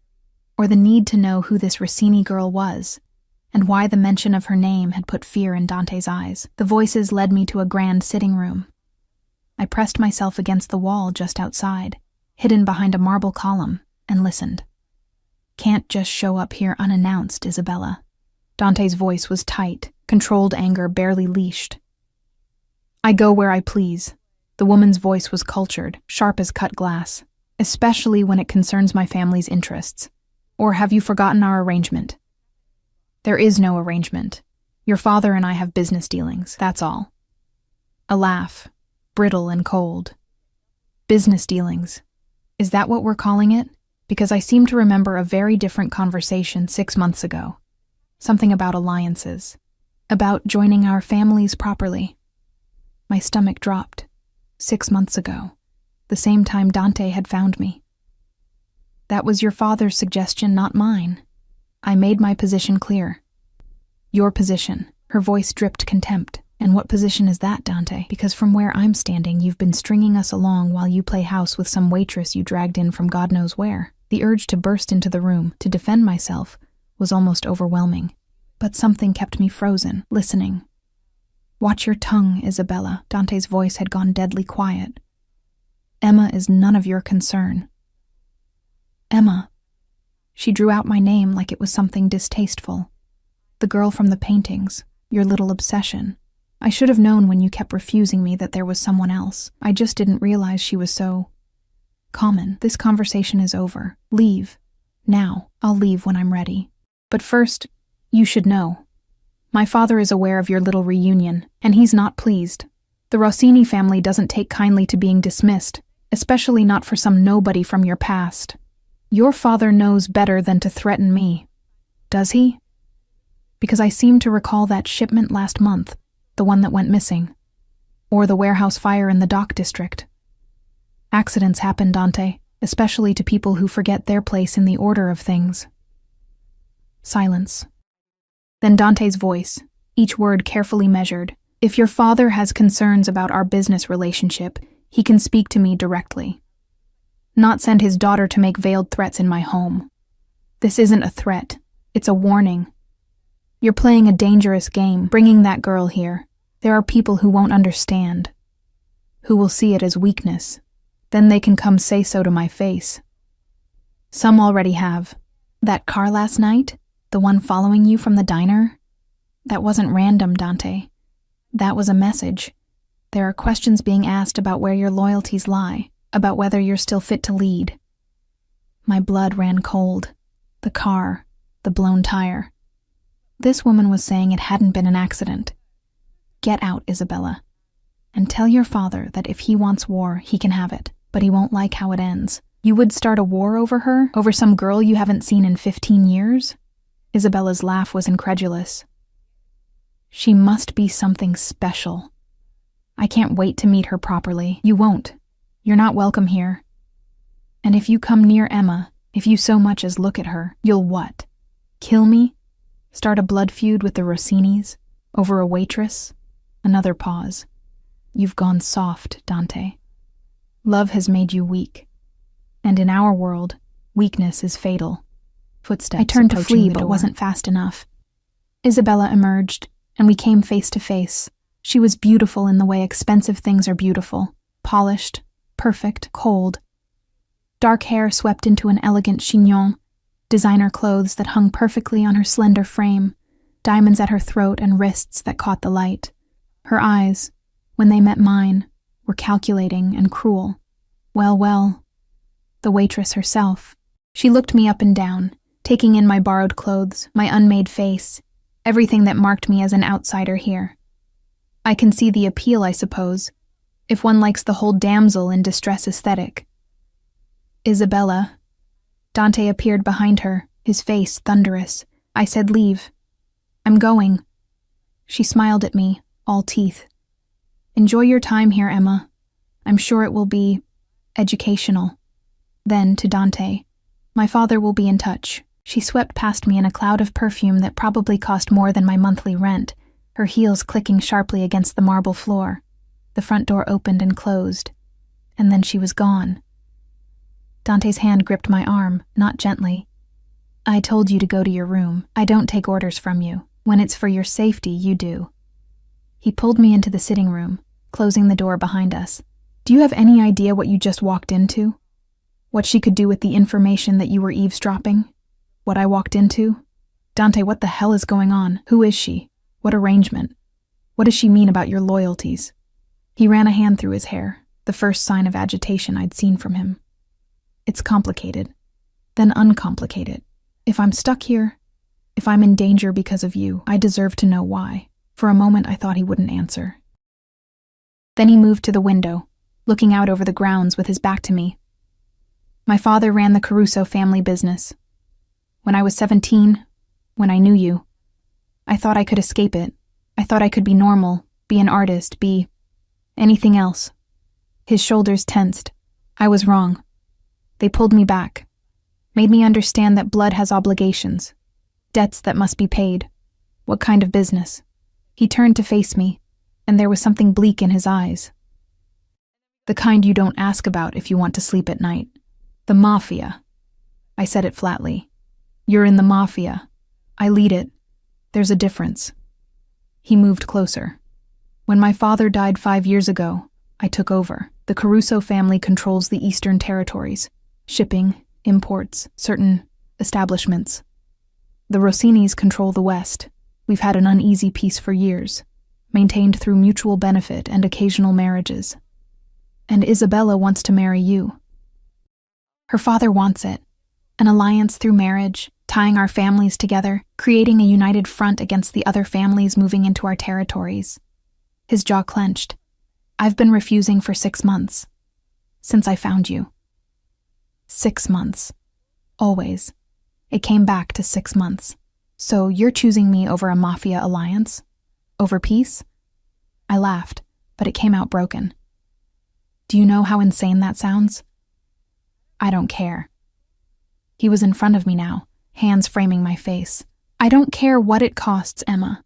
Or the need to know who this Rossini girl was, and why the mention of her name had put fear in Dante's eyes. The voices led me to a grand sitting room. I pressed myself against the wall just outside, hidden behind a marble column, and listened. "Can't just show up here unannounced, Isabella." Dante's voice was tight, controlled anger barely leashed. "I go where I please. The woman's voice was cultured, sharp as cut glass, especially when it concerns my family's interests. Or have you forgotten our arrangement? There is no arrangement. Your father and I have business dealings, that's all. A laugh, brittle and cold. Business dealings. Is that what we're calling it? Because I seem to remember a very different conversation 6 months ago. Something about alliances. About joining our families properly. My stomach dropped. 6 months ago. The same time Dante had found me. That was your father's suggestion, not mine. I made my position clear. Your position. Her voice dripped contempt. And what position is that, Dante? Because from where I'm standing, you've been stringing us along while you play house with some waitress you dragged in from God knows where. The urge to burst into the room, to defend myself, was almost overwhelming. But something kept me frozen, listening. Watch your tongue, Isabella. Dante's voice had gone deadly quiet. Emma is none of your concern. Emma. She drew out my name like it was something distasteful. The girl from the paintings, your little obsession. I should have known when you kept refusing me that there was someone else. I just didn't realize she was so common. This conversation is over. Leave. Now. I'll leave when I'm ready. But first, you should know. My father is aware of your little reunion, and he's not pleased. The Rossini family doesn't take kindly to being dismissed, especially not for some nobody from your past. Your father knows better than to threaten me. Does he? Because I seem to recall that shipment last month, the one that went missing. Or the warehouse fire in the dock district. Accidents happen, Dante, especially to people who forget their place in the order of things. Silence. Then Dante's voice, each word carefully measured. If your father has concerns about our business relationship, he can speak to me directly. Not send his daughter to make veiled threats in my home. This isn't a threat. It's a warning. You're playing a dangerous game, bringing that girl here. There are people who won't understand, who will see it as weakness. Then they can come say so to my face. Some already have. That car last night, the one following you from the diner, that wasn't random, Dante. That was a message. There are questions being asked about where your loyalties lie, about whether you're still fit to lead. My blood ran cold. The car, the blown tire. This woman was saying it hadn't been an accident. Get out, Isabella, and tell your father that if he wants war, he can have it, but he won't like how it ends. You would start a war over her? Over some girl you haven't seen in 15 years? Isabella's laugh was incredulous. She must be something special. I can't wait to meet her properly. You won't. You're not welcome here. And if you come near Emma, if you so much as look at her, you'll what? Kill me? Start a blood feud with the Rossinis? Over a waitress? Another pause. You've gone soft, Dante. Love has made you weak. And in our world, weakness is fatal. Footsteps. I turned to flee, but it wasn't fast enough. Isabella emerged, and we came face to face. She was beautiful in the way expensive things are beautiful. Polished, perfect, cold. Dark hair swept into an elegant chignon, designer clothes that hung perfectly on her slender frame, diamonds at her throat and wrists that caught the light. Her eyes, when they met mine, were calculating and cruel. Well, the waitress herself. She looked me up and down, taking in my borrowed clothes, my unmade face, everything that marked me as an outsider here. I can see the appeal, I suppose, if one likes the whole damsel in distress aesthetic. Isabella. Dante appeared behind her, his face thunderous. I said, leave. I'm going. She smiled at me, all teeth. Enjoy your time here, Emma. I'm sure it will be educational. Then, to Dante, my father will be in touch. She swept past me in a cloud of perfume that probably cost more than my monthly rent, her heels clicking sharply against the marble floor. The front door opened and closed, and then she was gone. Dante's hand gripped my arm, not gently. I told you to go to your room. I don't take orders from you. When it's for your safety, you do. He pulled me into the sitting room, closing the door behind us. Do you have any idea what you just walked into? What she could do with the information that you were eavesdropping? What I walked into? Dante, what the hell is going on? Who is she? What arrangement? What does she mean about your loyalties? He ran a hand through his hair. the first sign of agitation I'd seen from him. It's complicated, then uncomplicated. If I'm stuck here, if I'm in danger because of you, I deserve to know why. For a moment, I thought he wouldn't answer. Then he moved to the window, looking out over the grounds with his back to me. My father ran the Caruso family business. When I was 17, when I knew you, I thought I could escape it. I thought I could be normal, be an artist, be anything else. His shoulders tensed. I was wrong. They pulled me back, made me understand that blood has obligations, debts that must be paid. What kind of business? He turned to face me, and there was something bleak in his eyes. The kind you don't ask about if you want to sleep at night. The Mafia. I said it flatly. You're in the Mafia. I lead it. There's a difference. He moved closer. When my father died 5 years ago, I took over. The Caruso family controls the Eastern Territories. Shipping, imports, certain establishments. The Rossinis control the West. We've had an uneasy peace for years, maintained through mutual benefit and occasional marriages. And Isabella wants to marry you. Her father wants it. An alliance through marriage, tying our families together, creating a united front against the other families moving into our territories. His jaw clenched. I've been refusing for 6 months. Since I found you. 6 months. Always. It came back to 6 months. So you're choosing me over a Mafia alliance? Over peace? I laughed, but it came out broken. Do you know how insane that sounds? I don't care. He was in front of me now, hands framing my face. I don't care what it costs, Emma.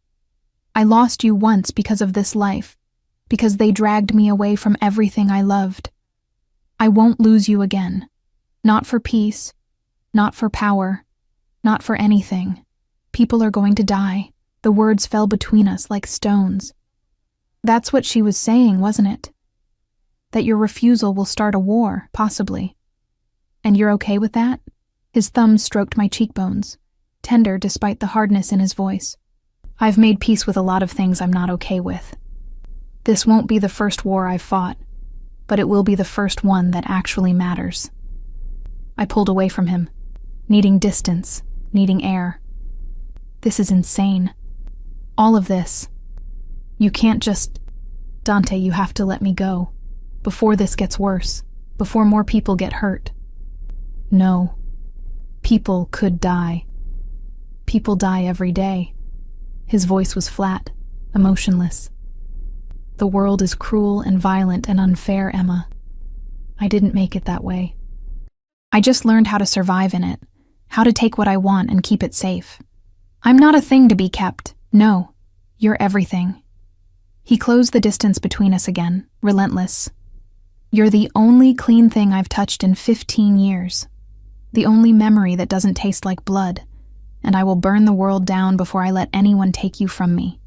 I lost you once because of this life, because they dragged me away from everything I loved. I won't lose you again. Not for peace, not for power, not for anything. People are going to die. The words fell between us like stones. That's what she was saying, wasn't it? That your refusal will start a war, possibly. And you're okay with that? His thumbs stroked my cheekbones, tender despite the hardness in his voice. I've made peace with a lot of things I'm not okay with. This won't be the first war I've fought, but it will be the first one that actually matters. I pulled away from him, needing distance, needing air. This is insane. All of this. You can't just... Dante, you have to let me go. Before this gets worse. Before more people get hurt. No. People could die. People die every day. His voice was flat, emotionless. The world is cruel and violent and unfair, Emma. I didn't make it that way. I just learned how to survive in it, how to take what I want and keep it safe. I'm not a thing to be kept. No, you're everything. He closed the distance between us again, relentless. You're the only clean thing I've touched in 15 years. The only memory that doesn't taste like blood, and I will burn the world down before I let anyone take you from me.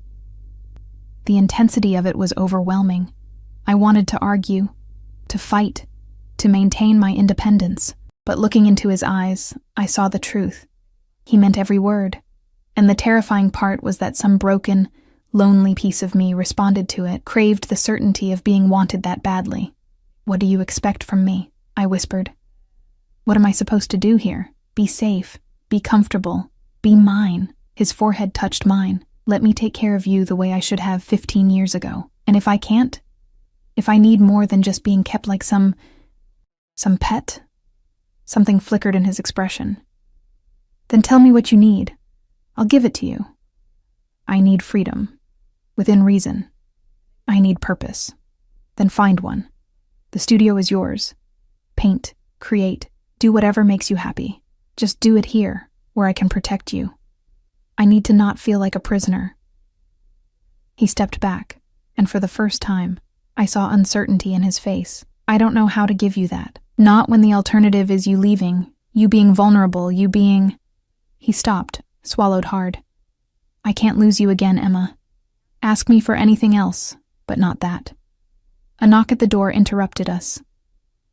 The intensity of it was overwhelming. I wanted to argue, to fight, to maintain my independence, but looking into his eyes, I saw the truth. He meant every word. And the terrifying part was that some broken, lonely piece of me responded to it, craved the certainty of being wanted that badly. What do you expect from me? I whispered. What am I supposed to do here? Be safe, be comfortable, be mine. His forehead touched mine. Let me take care of you the way I should have 15 years ago. And if I can't? If I need more than just being kept like some pet? Something flickered in his expression. Then tell me what you need. I'll give it to you. I need freedom. Within reason. I need purpose. Then find one. The studio is yours. Paint, create, do whatever makes you happy. Just do it here, where I can protect you. I need to not feel like a prisoner. He stepped back, and for the first time, I saw uncertainty in his face. I don't know how to give you that. Not when the alternative is you leaving, you being vulnerable, you being... He stopped, swallowed hard. I can't lose you again, Emma. Ask me for anything else, but not that. A knock at the door interrupted us.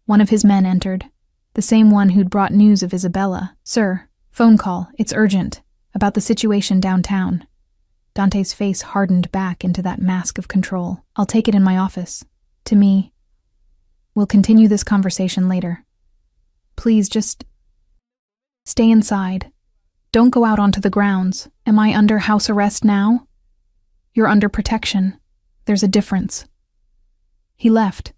One of his men entered, the same one who'd brought news of Isabella. Sir, phone call, it's urgent, about the situation downtown. Dante's face hardened back into that mask of control. I'll take it in my office. To me. We'll continue this conversation later. Please just stay inside. Don't go out onto the grounds. Am I under house arrest now? You're under protection. There's a difference. He left,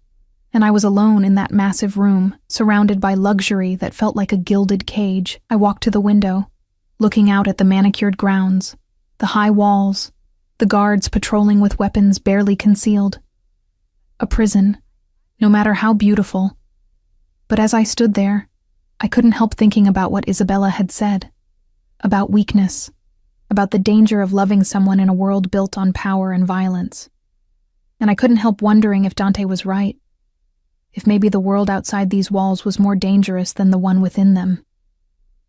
and I was alone in that massive room, surrounded by luxury that felt like a gilded cage. I walked to the window, looking out at the manicured grounds, the high walls, the guards patrolling with weapons barely concealed. A prison, no matter how beautiful. But as I stood there, I couldn't help thinking about what Isabella had said. About weakness, about the danger of loving someone in a world built on power and violence. And I couldn't help wondering if Dante was right. If maybe the world outside these walls was more dangerous than the one within them.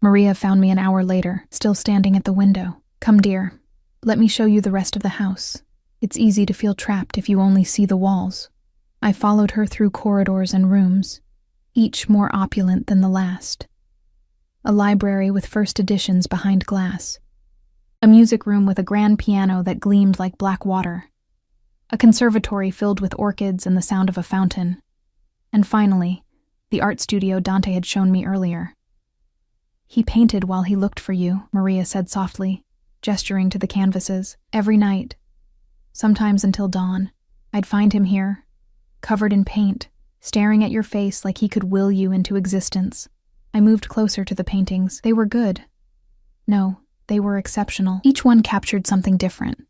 Maria found me an hour later, still standing at the window. Come, dear. Let me show you the rest of the house. It's easy to feel trapped if you only see the walls. I followed her through corridors and rooms, each more opulent than the last. A library with first editions behind glass. A music room with a grand piano that gleamed like black water. A conservatory filled with orchids and the sound of a fountain. And finally, the art studio Dante had shown me earlier. He painted while he looked for you, Maria said softly, gesturing to the canvases. Every night, sometimes until dawn, I'd find him here, covered in paint, staring at your face like he could will you into existence. I moved closer to the paintings. They were good. No, they were exceptional. Each one captured something different.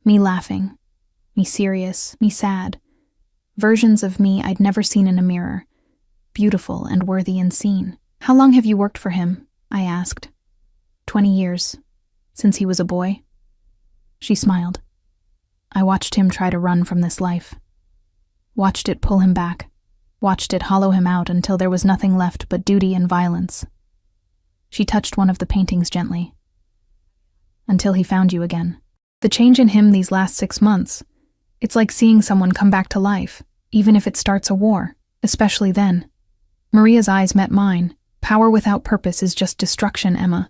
Me laughing, me serious, me sad. Versions of me I'd never seen in a mirror, beautiful and worthy and seen. How long have you worked for him? I asked. 20 years. Since he was a boy. She smiled. I watched him try to run from this life. Watched it pull him back. Watched it hollow him out until there was nothing left but duty and violence. She touched one of the paintings gently. Until he found you again. The change in him these last 6 months, it's like seeing someone come back to life, even if it starts a war, especially then. Maria's eyes met mine. Power without purpose is just destruction, Emma.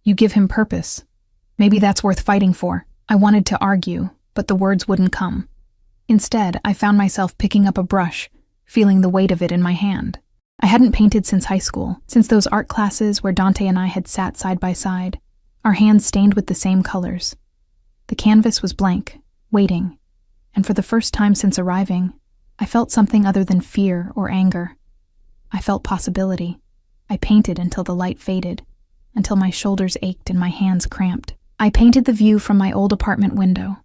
You give him purpose. Maybe that's worth fighting for. I wanted to argue, but the words wouldn't come. Instead, I found myself picking up a brush, feeling the weight of it in my hand. I hadn't painted since high school, since those art classes where Dante and I had sat side by side, our hands stained with the same colors. The canvas was blank, waiting, and for the first time since arriving, I felt something other than fear or anger. I felt possibility. I painted until the light faded, until my shoulders ached and my hands cramped. I painted the view from my old apartment window,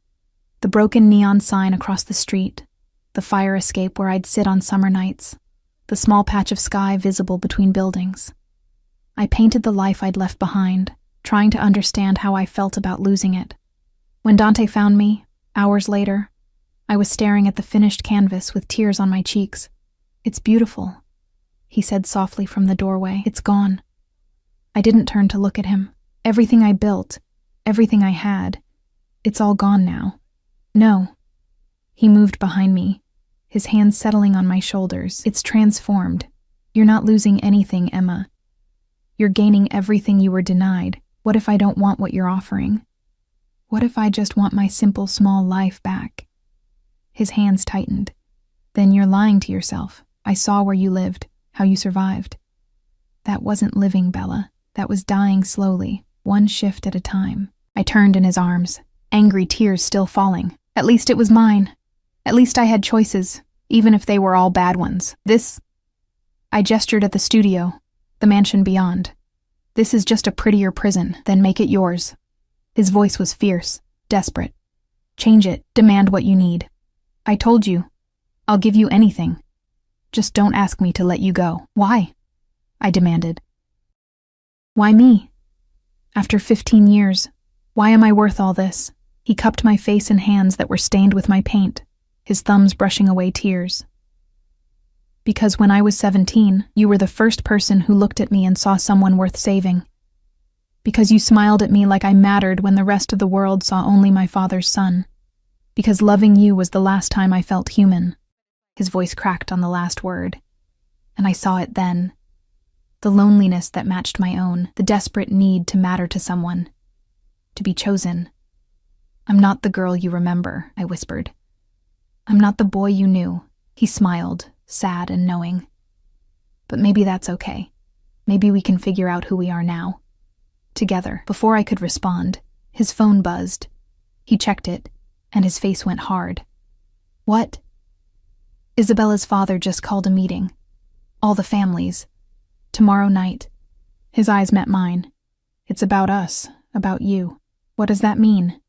the broken neon sign across the street, the fire escape where I'd sit on summer nights, the small patch of sky visible between buildings. I painted the life I'd left behind, trying to understand how I felt about losing it. When Dante found me, hours later, I was staring at the finished canvas with tears on my cheeks. It's beautiful, he said softly from the doorway. It's gone. I didn't turn to look at him. Everything I built, everything I had, it's all gone now. No. He moved behind me, his hands settling on my shoulders. It's transformed. You're not losing anything, Emma. You're gaining everything you were denied. What if I don't want what you're offering? What if I just want my simple, small life back? His hands tightened. Then you're lying to yourself. I saw where you lived, how you survived. That wasn't living, Bella. That was dying slowly, one shift at a time. I turned in his arms, angry tears still falling. At least it was mine. At least I had choices, even if they were all bad ones. I gestured at the studio, the mansion beyond. This is just a prettier prison, then make it yours. His voice was fierce, desperate. Change it, demand what you need. I told you, I'll give you anything. Just don't ask me to let you go. Why? I demanded. Why me? After 15 years, why am I worth all this? He cupped my face in hands that were stained with my paint, his thumbs brushing away tears. Because when I was 17, you were the first person who looked at me and saw someone worth saving. Because you smiled at me like I mattered when the rest of the world saw only my father's son. Because loving you was the last time I felt human. His voice cracked on the last word. And I saw it then. The loneliness that matched my own, the desperate need to matter to someone. To be chosen. I'm not the girl you remember, I whispered. I'm not the boy you knew. He smiled, sad and knowing. But maybe that's okay. Maybe we can figure out who we are now. Together. Before I could respond, his phone buzzed. He checked it, and his face went hard. What? Isabella's father just called a meeting. All the families. Tomorrow night. His eyes met mine. It's about us, about you. What does that mean?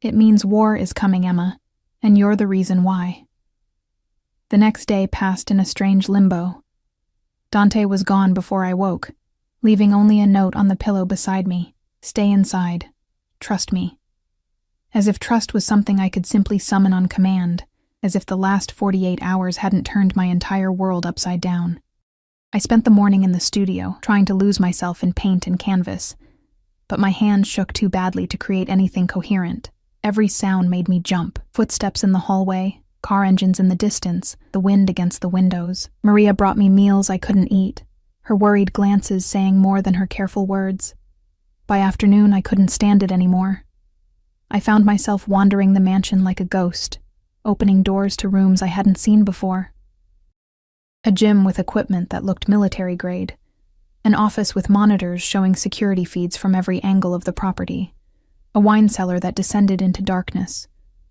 It means war is coming, Emma, and you're the reason why. The next day passed in a strange limbo. Dante was gone before I woke, leaving only a note on the pillow beside me. Stay inside. Trust me. As if trust was something I could simply summon on command, as if the last 48 hours hadn't turned my entire world upside down. I spent the morning in the studio, trying to lose myself in paint and canvas, but my hands shook too badly to create anything coherent. Every sound made me jump. Footsteps in the hallway, car engines in the distance, the wind against the windows. Maria brought me meals I couldn't eat, her worried glances saying more than her careful words. By afternoon, I couldn't stand it anymore. I found myself wandering the mansion like a ghost, opening doors to rooms I hadn't seen before. A gym with equipment that looked military grade. An office with monitors showing security feeds from every angle of the property. A wine cellar that descended into darkness.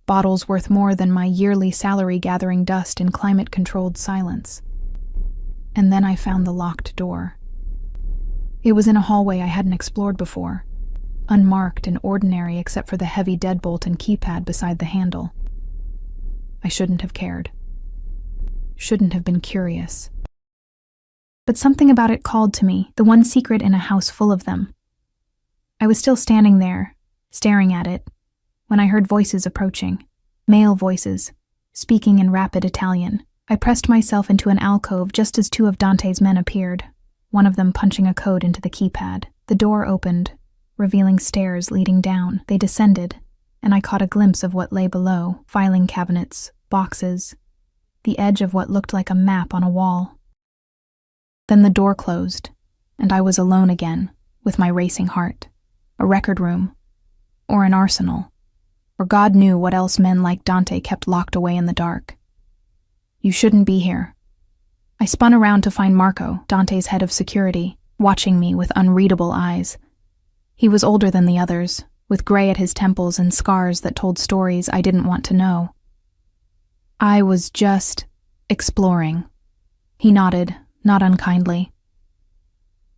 Bottles worth more than my yearly salary gathering dust in climate-controlled silence. And then I found the locked door. It was in a hallway I hadn't explored before, unmarked and ordinary except for the heavy deadbolt and keypad beside the handle. I shouldn't have cared. Shouldn't have been curious. But something about it called to me, the one secret in a house full of them. I was still standing there, staring at it, when I heard voices approaching, male voices, speaking in rapid Italian. I pressed myself into an alcove just as two of Dante's men appeared, one of them punching a code into the keypad. The door opened, revealing stairs leading down. They descended, and I caught a glimpse of what lay below, filing cabinets, boxes, the edge of what looked like a map on a wall. Then the door closed, and I was alone again, with my racing heart. A record room, or an arsenal, or God knew what else men like Dante kept locked away in the dark. You shouldn't be here. I spun around to find Marco, Dante's head of security, watching me with unreadable eyes. He was older than the others, with gray at his temples and scars that told stories I didn't want to know. I was just exploring. He nodded, not unkindly.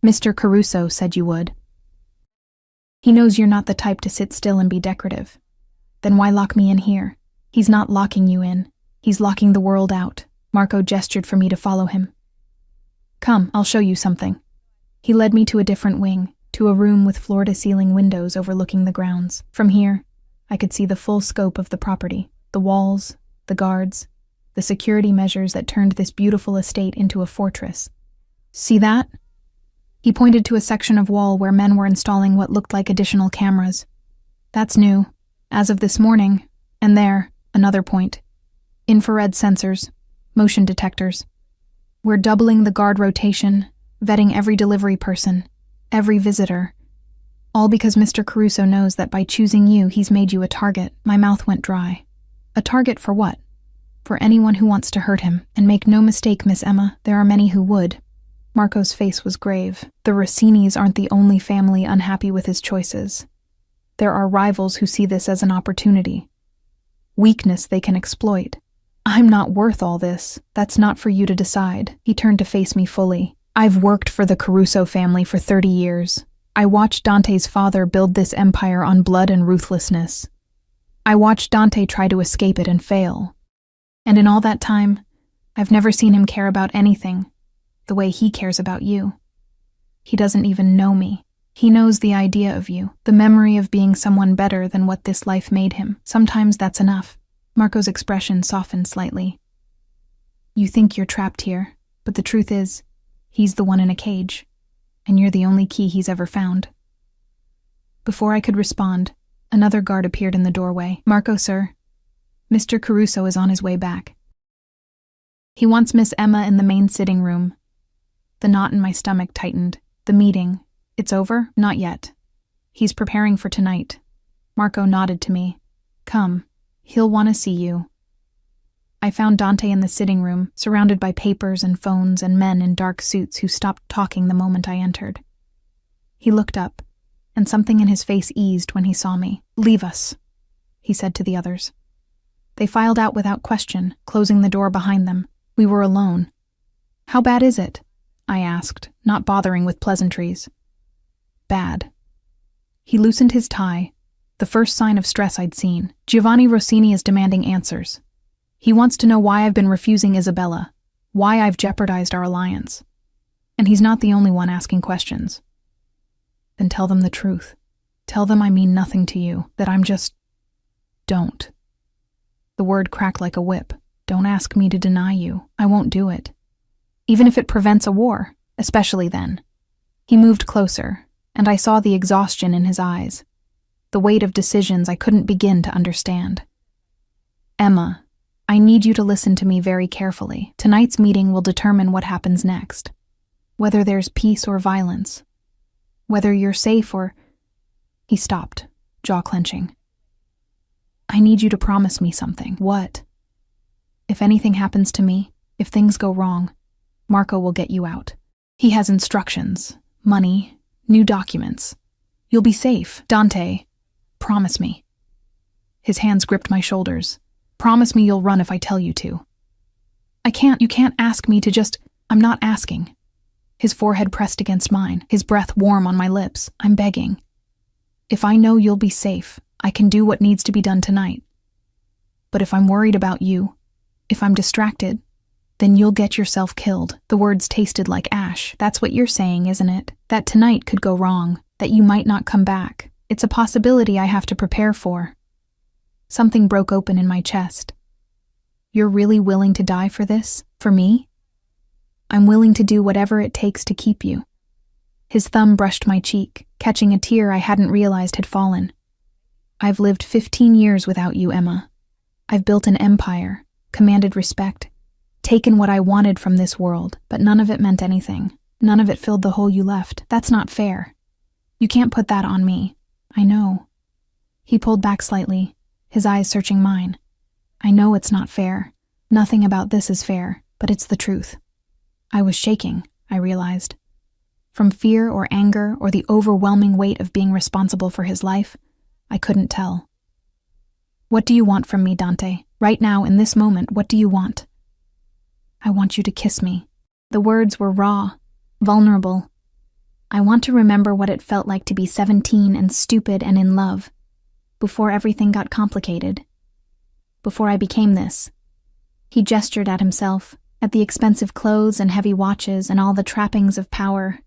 Mr. Caruso said you would. He knows you're not the type to sit still and be decorative. Then why lock me in here? He's not locking you in. He's locking the world out. Marco gestured for me to follow him. Come, I'll show you something. He led me to a different wing, to a room with floor-to-ceiling windows overlooking the grounds. From here, I could see the full scope of the property, the walls, the guards, the security measures that turned this beautiful estate into a fortress. See that? He pointed to a section of wall where men were installing what looked like additional cameras. That's new, as of this morning, and there, another point. Infrared sensors, motion detectors. We're doubling the guard rotation, vetting every delivery person, every visitor. All because Mr. Caruso knows that by choosing you, he's made you a target. My mouth went dry. A target for what? For anyone who wants to hurt him. And make no mistake, Miss Emma, there are many who would. Marco's face was grave. The Rossinis aren't the only family unhappy with his choices. There are rivals who see this as an opportunity. Weakness they can exploit. I'm not worth all this. That's not for you to decide. He turned to face me fully. I've worked for the Caruso family for 30 years. I watched Dante's father build this empire on blood and ruthlessness. I watched Dante try to escape it and fail. And in all that time, I've never seen him care about anything the way he cares about you. He doesn't even know me. He knows the idea of you, the memory of being someone better than what this life made him. Sometimes that's enough. Marco's expression softened slightly. You think you're trapped here, but the truth is, he's the one in a cage, and you're the only key he's ever found. Before I could respond, another guard appeared in the doorway. Marco, sir. Mr. Caruso is on his way back. He wants Miss Emma in the main sitting room. The knot in my stomach tightened. The meeting. It's over? Not yet. He's preparing for tonight. Marco nodded to me. Come. He'll want to see you. I found Dante in the sitting room, surrounded by papers and phones and men in dark suits who stopped talking the moment I entered. He looked up, and something in his face eased when he saw me. "Leave us," he said to the others. They filed out without question, closing the door behind them. We were alone. "How bad is it?" I asked, not bothering with pleasantries. "Bad." He loosened his tie, the first sign of stress I'd seen. "Giovanni Rossini is demanding answers. He wants to know why I've been refusing Isabella, why I've jeopardized our alliance. And he's not the only one asking questions." "Then tell them the truth. Tell them I mean nothing to you, that I'm just... Don't." The word cracked like a whip. "Don't ask me to deny you. I won't do it. Even if it prevents a war, especially then." He moved closer, and I saw the exhaustion in his eyes, the weight of decisions I couldn't begin to understand. "Emma, I need you to listen to me very carefully. Tonight's meeting will determine what happens next. Whether there's peace or violence. Whether you're safe or..." He stopped, jaw clenching. "I need you to promise me something." "What?" "If anything happens to me, if things go wrong, Marco will get you out. He has instructions, money, new documents. You'll be safe. Dante, promise me." His hands gripped my shoulders. "Promise me you'll run if I tell you to." "I can't. You can't ask me to just..." "I'm not asking." His forehead pressed against mine, his breath warm on my lips. "I'm begging. If I know you'll be safe, I can do what needs to be done tonight. But if I'm worried about you, if I'm distracted, then you'll get yourself killed." The words tasted like ash. "That's what you're saying, isn't it? That tonight could go wrong, that you might not come back. It's a possibility I have to prepare for." Something broke open in my chest. "You're really willing to die for this? For me?" "I'm willing to do whatever it takes to keep you." His thumb brushed my cheek, catching a tear I hadn't realized had fallen. "I've lived 15 years without you, Emma. I've built an empire, commanded respect, taken what I wanted from this world, but none of it meant anything. None of it filled the hole you left. That's not fair. You can't put that on me." "I know." He pulled back slightly, his eyes searching mine. "I know it's not fair. Nothing about this is fair, but it's the truth." I was shaking, I realized. From fear or anger or the overwhelming weight of being responsible for his life, I couldn't tell. "What do you want from me, Dante? Right now, in this moment, what do you want?" "I want you to kiss me." The words were raw, vulnerable. "I want to remember what it felt like to be 17 and stupid and in love, before everything got complicated. Before I became this." He gestured at himself, at the expensive clothes and heavy watches and all the trappings of power.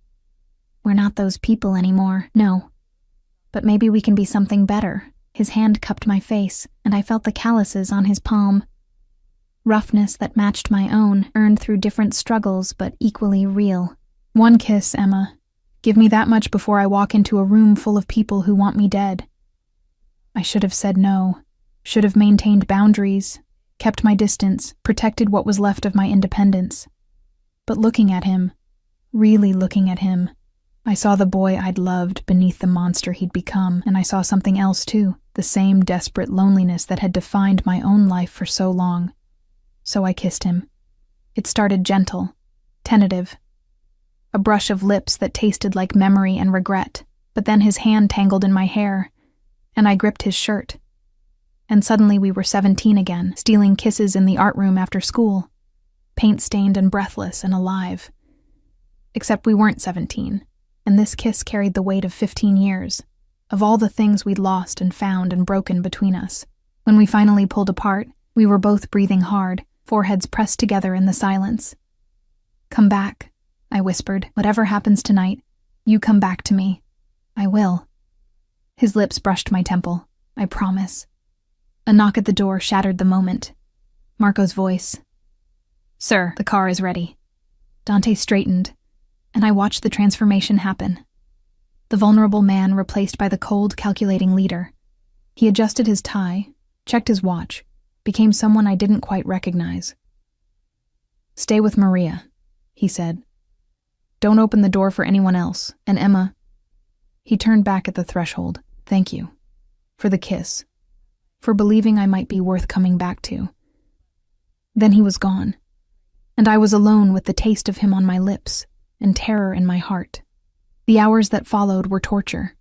"We're not those people anymore, no. But maybe we can be something better." His hand cupped my face, and I felt the calluses on his palm. Roughness that matched my own, earned through different struggles but equally real. "One kiss, Emma. Give me that much before I walk into a room full of people who want me dead." I should have said no, should have maintained boundaries, kept my distance, protected what was left of my independence. But looking at him, really looking at him, I saw the boy I'd loved beneath the monster he'd become, and I saw something else too, the same desperate loneliness that had defined my own life for so long. So I kissed him. It started gentle, tentative. A brush of lips that tasted like memory and regret, but then his hand tangled in my hair, and I gripped his shirt. And suddenly we were 17 again, stealing kisses in the art room after school, paint-stained and breathless and alive. Except we weren't 17, and this kiss carried the weight of 15 years, of all the things we'd lost and found and broken between us. When we finally pulled apart, we were both breathing hard, foreheads pressed together in the silence. "Come back," I whispered. "Whatever happens tonight, you come back to me." "I will." His lips brushed my temple. "I promise." A knock at the door shattered the moment. Marco's voice. "Sir, the car is ready." Dante straightened, and I watched the transformation happen. The vulnerable man replaced by the cold, calculating leader. He adjusted his tie, checked his watch, became someone I didn't quite recognize. "Stay with Maria," he said. "Don't open the door for anyone else, and Emma..." He turned back at the threshold. "Thank you. For the kiss. For believing I might be worth coming back to. Then he was gone, and I was alone with the taste of him on my lips and terror in my heart. The hours that followed were torture.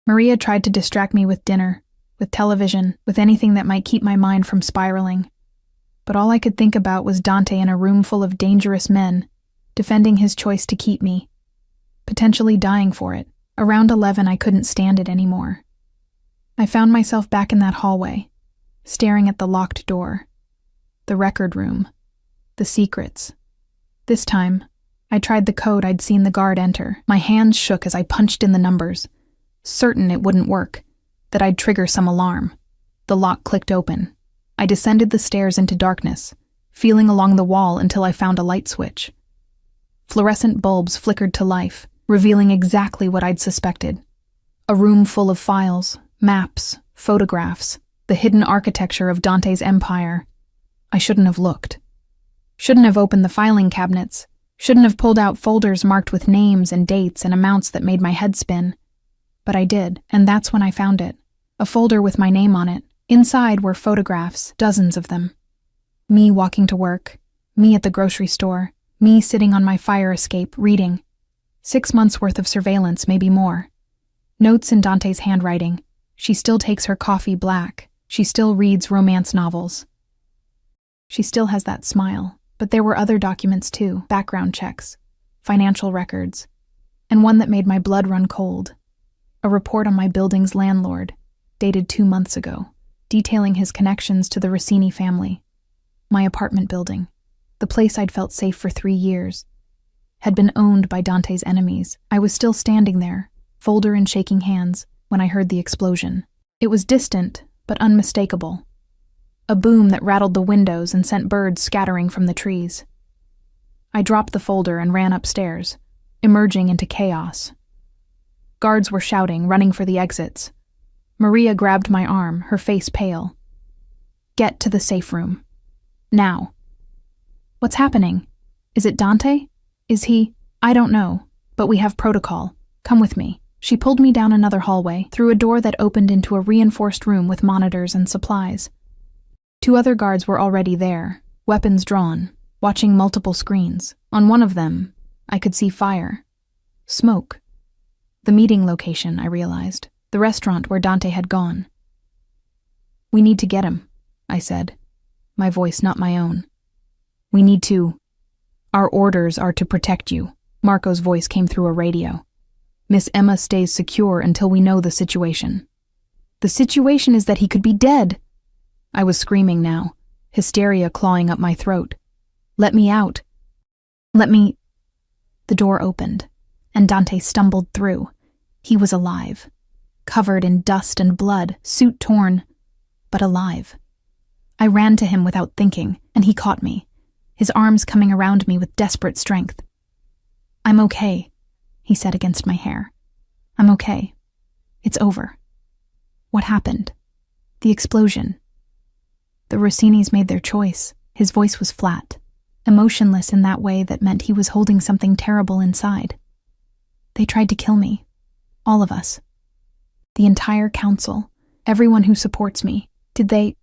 Maria tried to distract me with dinner, with television, with anything that might keep my mind from spiraling. But all I could think about was Dante in a room full of dangerous men, defending his choice to keep me, potentially dying for it. Around 11, I couldn't stand it anymore. I found myself back in that hallway, staring at the locked door, the record room, the secrets. This time, I tried the code I'd seen the guard enter. My hands shook as I punched in the numbers, certain it wouldn't work, that I'd trigger some alarm. The lock clicked open. I descended the stairs into darkness, feeling along the wall until I found a light switch. Fluorescent bulbs flickered to life, revealing exactly what I'd suspected. A room full of files, maps, photographs, the hidden architecture of Dante's empire. I shouldn't have looked. Shouldn't have opened the filing cabinets. Shouldn't have pulled out folders marked with names and dates and amounts that made my head spin. But I did, and that's when I found it. A folder with my name on it. Inside were photographs, dozens of them. Me walking to work, me at the grocery store, me sitting on my fire escape, reading. 6 months' worth of surveillance, maybe more. Notes in Dante's handwriting. She still takes her coffee black. She still reads romance novels. She still has that smile. But there were other documents too, background checks, financial records, and one that made my blood run cold. A report on my building's landlord, dated 2 months ago, detailing his connections to the Rossini family. My apartment building, the place I'd felt safe for 3 years, had been owned by Dante's enemies. I was still standing there, folder in shaking hands, when I heard the explosion. It was distant, but unmistakable. A boom that rattled the windows and sent birds scattering from the trees. I dropped the folder and ran upstairs, emerging into chaos. Guards were shouting, running for the exits. Maria grabbed my arm, her face pale. "Get to the safe room. Now." "What's happening? Is it Dante? Is he?" "I don't know, but we have protocol. Come with me." She pulled me down another hallway, through a door that opened into a reinforced room with monitors and supplies. 2 other guards were already there, weapons drawn, watching multiple screens. On one of them, I could see fire. Smoke. The meeting location, I realized. The restaurant where Dante had gone. "We need to get him," I said, my voice not my own. "We need to. Our orders are to protect you." Marco's voice came through a radio. "Miss Emma stays secure until we know the situation." "The situation is that he could be dead." I was screaming now, hysteria clawing up my throat. "Let me out. Let me—" The door opened, and Dante stumbled through. He was alive, covered in dust and blood, suit torn, but alive. I ran to him without thinking, and he caught me, his arms coming around me with desperate strength. "I'm okay," he said against my hair. "I'm okay. It's over." "What happened?" "The explosion. The Rossinis made their choice." His voice was flat, emotionless in that way that meant he was holding something terrible inside. "They tried to kill me. All of us. The entire council. Everyone who supports me. Did they?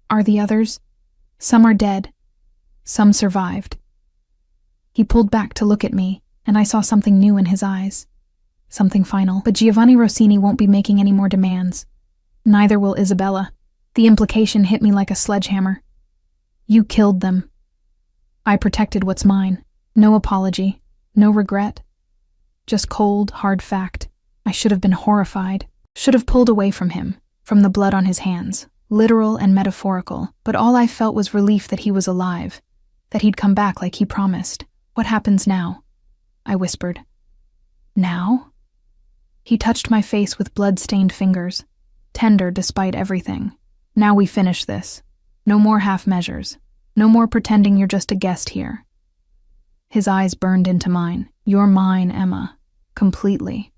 Are the others? Some are dead. Some survived." He pulled back to look at me, and I saw something new in his eyes. Something final. "But Giovanni Rossini won't be making any more demands. Neither will Isabella." The implication hit me like a sledgehammer. "You killed them." I protected what's mine. No apology, no regret. Just cold, hard fact. I should have been horrified. Should have pulled away from him, from the blood on his hands, literal and metaphorical. But all I felt was relief that he was alive, that he'd come back like he promised. "What happens now?" I whispered. "Now?" He touched my face with blood-stained fingers, tender despite everything. "Now we finish this. No more half measures. No more pretending you're just a guest here." His eyes burned into mine. "You're mine, Emma. Completely.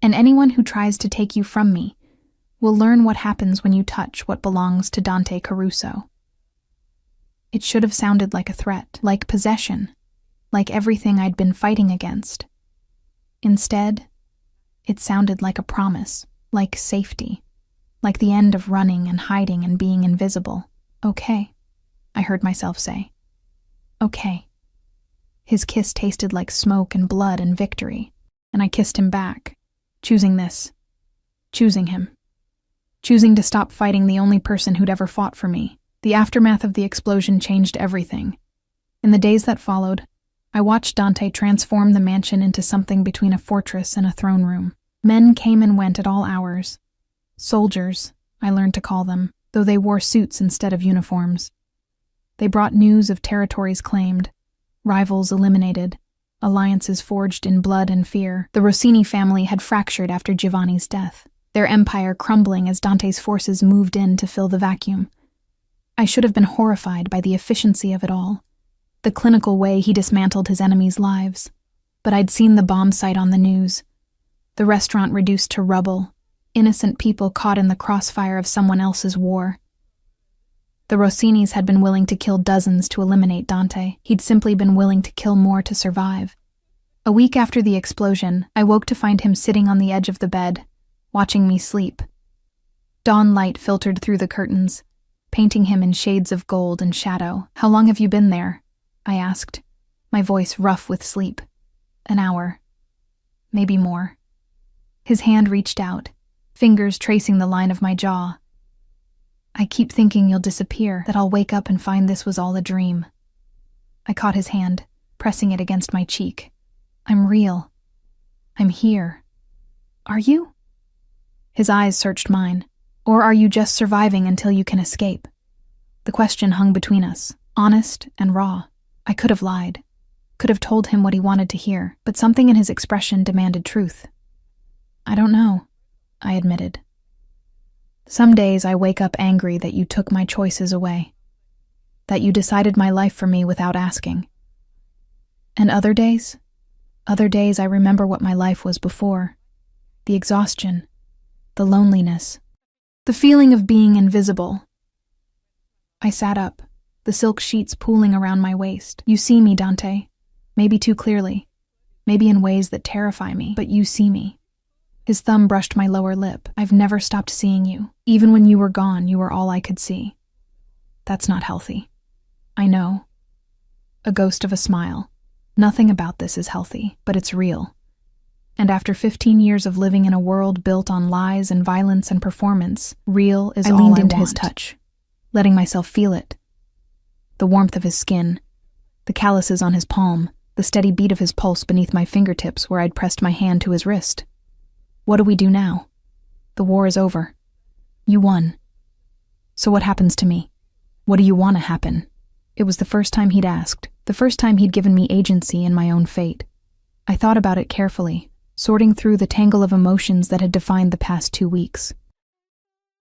And anyone who tries to take you from me will learn what happens when you touch what belongs to Dante Caruso." It should have sounded like a threat, like possession, like everything I'd been fighting against. Instead, it sounded like a promise, like safety. Like the end of running and hiding and being invisible. "Okay, I heard myself say. Okay. His kiss tasted like smoke and blood and victory, and I kissed him back, choosing this, choosing him, choosing to stop fighting the only person who'd ever fought for me. The aftermath of the explosion changed everything. In the days that followed, I watched Dante transform the mansion into something between a fortress and a throne room. Men came and went at all hours. Soldiers, I learned to call them, though they wore suits instead of uniforms. They brought news of territories claimed, rivals eliminated, alliances forged in blood and fear. The Rossini family had fractured after Giovanni's death, their empire crumbling as Dante's forces moved in to fill the vacuum. I should have been horrified by the efficiency of it all, the clinical way he dismantled his enemies' lives. But I'd seen the bomb site on the news, the restaurant reduced to rubble, innocent people caught in the crossfire of someone else's war. The Rossinis had been willing to kill dozens to eliminate Dante. He'd simply been willing to kill more to survive. A week after the explosion, I woke to find him sitting on the edge of the bed, watching me sleep. Dawn light filtered through the curtains, painting him in shades of gold and shadow. "How long have you been there?" I asked, my voice rough with sleep. "An hour. Maybe more." His hand reached out, fingers tracing the line of my jaw. "I keep thinking you'll disappear, that I'll wake up and find this was all a dream." I caught his hand, pressing it against my cheek. "I'm real. I'm here." "Are you?" His eyes searched mine. "Or are you just surviving until you can escape?" The question hung between us, honest and raw. I could have lied, could have told him what he wanted to hear, but something in his expression demanded truth. "I don't know," I admitted. "Some days I wake up angry that you took my choices away, that you decided my life for me without asking. And other days I remember what my life was before, the exhaustion, the loneliness, the feeling of being invisible." I sat up, the silk sheets pooling around my waist. "You see me, Dante. Maybe too clearly, maybe in ways that terrify me, but you see me." His thumb brushed my lower lip. "I've never stopped seeing you. Even when you were gone, you were all I could see. That's not healthy. I know." A ghost of a smile. "Nothing about this is healthy, but it's real. And after 15 years of living in a world built on lies and violence and performance, real is all I want." I leaned into his touch, letting myself feel it. The warmth of his skin, the calluses on his palm, the steady beat of his pulse beneath my fingertips where I'd pressed my hand to his wrist. "What do we do now? The war is over. You won. So what happens to me? What do you want to happen?" It was the first time he'd asked, the first time he'd given me agency in my own fate. I thought about it carefully, sorting through the tangle of emotions that had defined the past 2 weeks.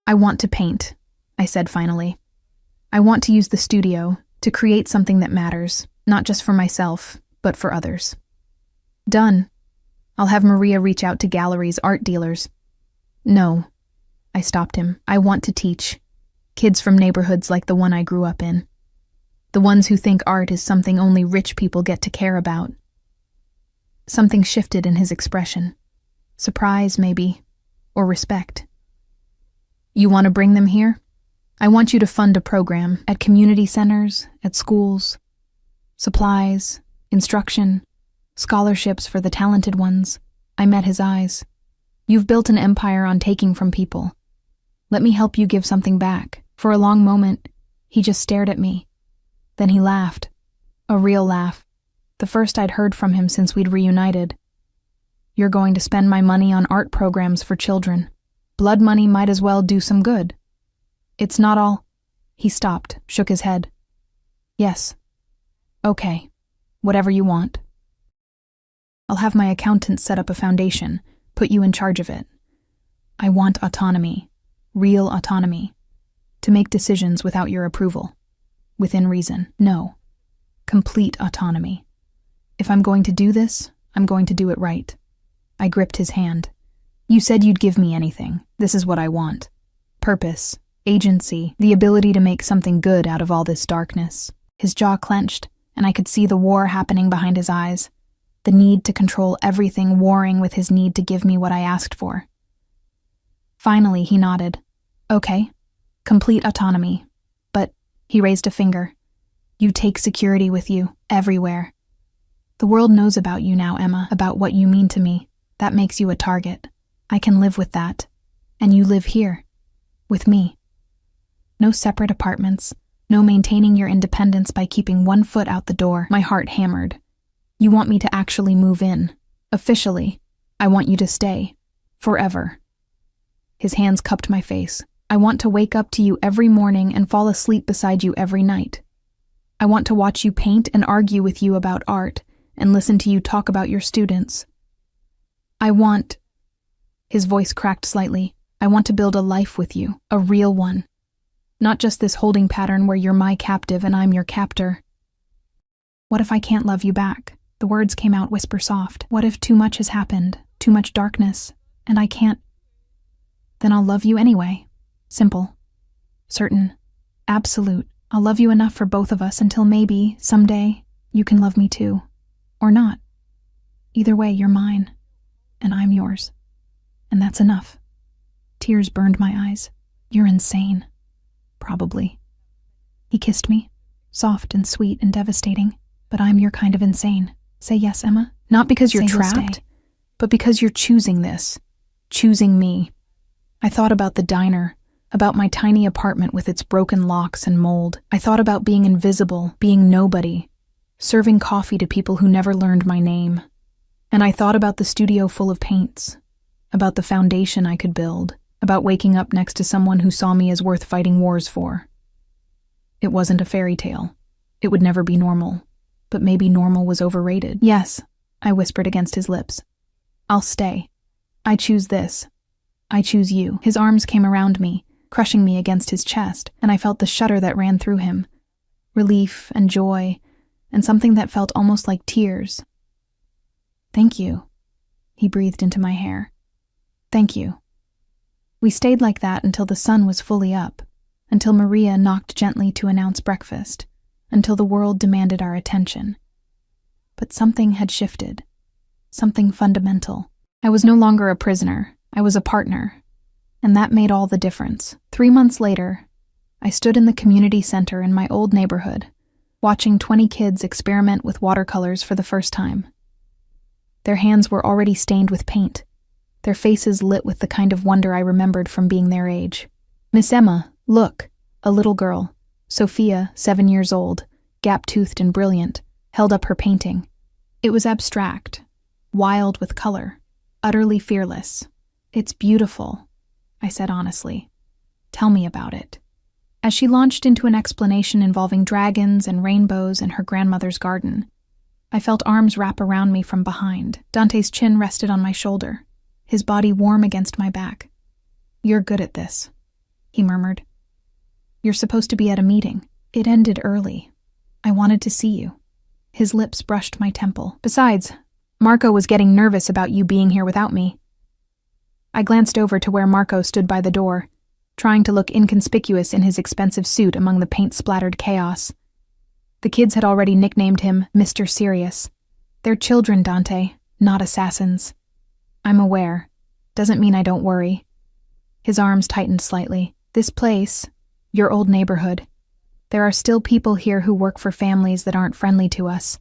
"I want to paint," I said finally. "I want to use the studio to create something that matters, not just for myself, but for others." "Done. I'll have Maria reach out to galleries, art dealers." "No," I stopped him. "I want to teach. Kids from neighborhoods like the one I grew up in. The ones who think art is something only rich people get to care about." Something shifted in his expression. Surprise, maybe, or respect. "You want to bring them here? I want you to fund a program at community centers, at schools. Supplies, instruction, scholarships for the talented ones." I met his eyes. "You've built an empire on taking from people. Let me help you give something back." For a long moment, he just stared at me. Then he laughed. A real laugh. The first I'd heard from him since we'd reunited. "You're going to spend my money on art programs for children. Blood money might as well do some good. It's not all—" He stopped, shook his head. "Yes. Okay. Whatever you want. I'll have my accountant set up a foundation, put you in charge of it. I want autonomy, real autonomy, to make decisions without your approval. Within reason. No. Complete autonomy. If I'm going to do this, I'm going to do it right." I gripped his hand. "You said you'd give me anything. This is what I want. Purpose, agency, the ability to make something good out of all this darkness." His jaw clenched, and I could see the war happening behind his eyes, the need to control everything warring with his need to give me what I asked for. Finally, he nodded. "Okay, complete autonomy. But," he raised a finger, You take security with you, everywhere. The world knows about you now, Emma, about what you mean to me. That makes you a target. I can live with that. And you live here. With me. No separate apartments. No maintaining your independence by keeping one foot out the door. My heart hammered. You want me to actually move in. Officially. I want you to stay. Forever. His hands cupped my face. I want to wake up to you every morning and fall asleep beside you every night. I want to watch you paint and argue with you about art and listen to you talk about your students. I want... His voice cracked slightly. I want to build a life with you, a real one. Not just this holding pattern where you're my captive and I'm your captor. What if I can't love you back? The words came out whisper soft. What if too much has happened, too much darkness, and I can't? Then I'll love you anyway. Simple. Certain. Absolute. I'll love you enough for both of us until maybe, someday, you can love me too. Or not. Either way, you're mine. And I'm yours. And that's enough. Tears burned my eyes. You're insane. Probably. He kissed me, soft and sweet and devastating, but I'm your kind of insane. Say yes, Emma? Not because you're trapped, but because you're choosing this. Choosing me. I thought about the diner, about my tiny apartment with its broken locks and mold. I thought about being invisible, being nobody, serving coffee to people who never learned my name. And I thought about the studio full of paints, about the foundation I could build, about waking up next to someone who saw me as worth fighting wars for. It wasn't a fairy tale. It would never be normal. But maybe normal was overrated. Yes, I whispered against his lips. I'll stay. I choose this. I choose you. His arms came around me, crushing me against his chest, and I felt the shudder that ran through him. Relief and joy, and something that felt almost like tears. Thank you, he breathed into my hair. Thank you. We stayed like that until the sun was fully up, until Maria knocked gently to announce breakfast, until the world demanded our attention. But something had shifted. Something fundamental. I was no longer a prisoner. I was a partner. And that made all the difference. 3 months later, I stood in the community center in my old neighborhood, watching 20 kids experiment with watercolors for the first time. Their hands were already stained with paint, their faces lit with the kind of wonder I remembered from being their age. Miss Emma, look, a little girl, Sophia, 7 years old, gap-toothed and brilliant, held up her painting. It was abstract, wild with color, utterly fearless. It's beautiful, I said honestly. Tell me about it. As she launched into an explanation involving dragons and rainbows in her grandmother's garden, I felt arms wrap around me from behind. Dante's chin rested on my shoulder, his body warm against my back. You're good at this, he murmured. You're supposed to be at a meeting. It ended early. I wanted to see you. His lips brushed my temple. Besides, Marco was getting nervous about you being here without me. I glanced over to where Marco stood by the door, trying to look inconspicuous in his expensive suit among the paint-splattered chaos. The kids had already nicknamed him Mr. Serious. They're children, Dante, not assassins. I'm aware. Doesn't mean I don't worry. His arms tightened slightly. This place, your old neighborhood, there are still people here who work for families that aren't friendly to us.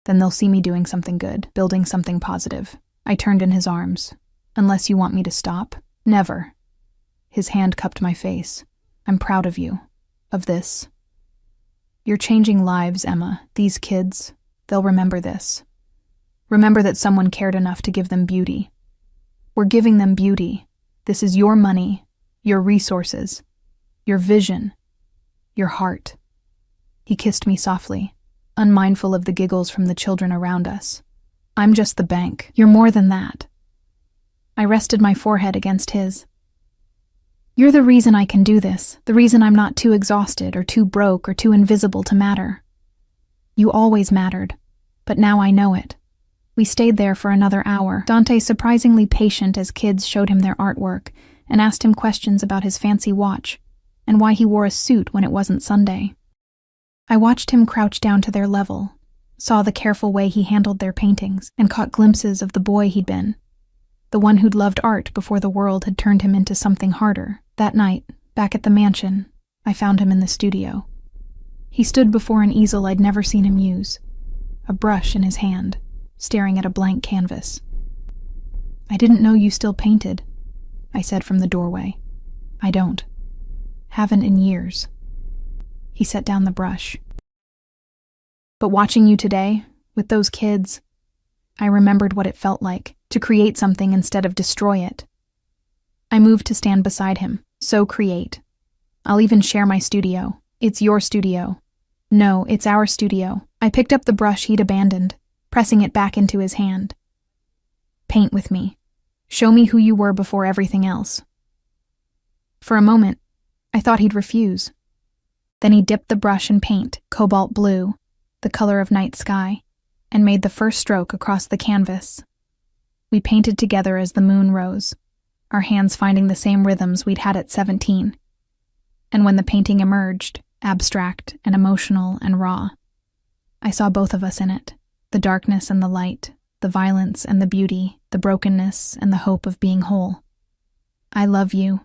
Then they'll see me doing something good, building something positive. I turned in his arms. Unless you want me to stop. Never. His hand cupped my face. I'm proud of you. Of this. You're changing lives, Emma. These kids, they'll remember this. Remember that someone cared enough to give them beauty. We're giving them beauty. This is your money, your resources, your vision, your heart. He kissed me softly, unmindful of the giggles from the children around us. I'm just the bank. You're more than that. I rested my forehead against his. You're the reason I can do this, the reason I'm not too exhausted or too broke or too invisible to matter. You always mattered, but now I know it. We stayed there for another hour, Dante surprisingly patient as kids showed him their artwork and asked him questions about his fancy watch and why he wore a suit when it wasn't Sunday. I watched him crouch down to their level, saw the careful way he handled their paintings, and caught glimpses of the boy he'd been, the one who'd loved art before the world had turned him into something harder. That night, back at the mansion, I found him in the studio. He stood before an easel I'd never seen him use, a brush in his hand, staring at a blank canvas. "I didn't know you still painted," I said from the doorway. "I don't. Haven't in years." He set down the brush. "But watching you today, with those kids, I remembered what it felt like to create something instead of destroy it." I moved to stand beside him. "So create. I'll even share my studio. It's your studio." "No, it's our studio." I picked up the brush he'd abandoned, pressing it back into his hand. "Paint with me. Show me who you were before everything else." For a moment, I thought he'd refuse. Then he dipped the brush in paint, cobalt blue, the color of night sky, and made the first stroke across the canvas. We painted together as the moon rose, our hands finding the same rhythms we'd had at 17. And when the painting emerged, abstract and emotional and raw, I saw both of us in it, the darkness and the light, the violence and the beauty, the brokenness and the hope of being whole. "I love you,"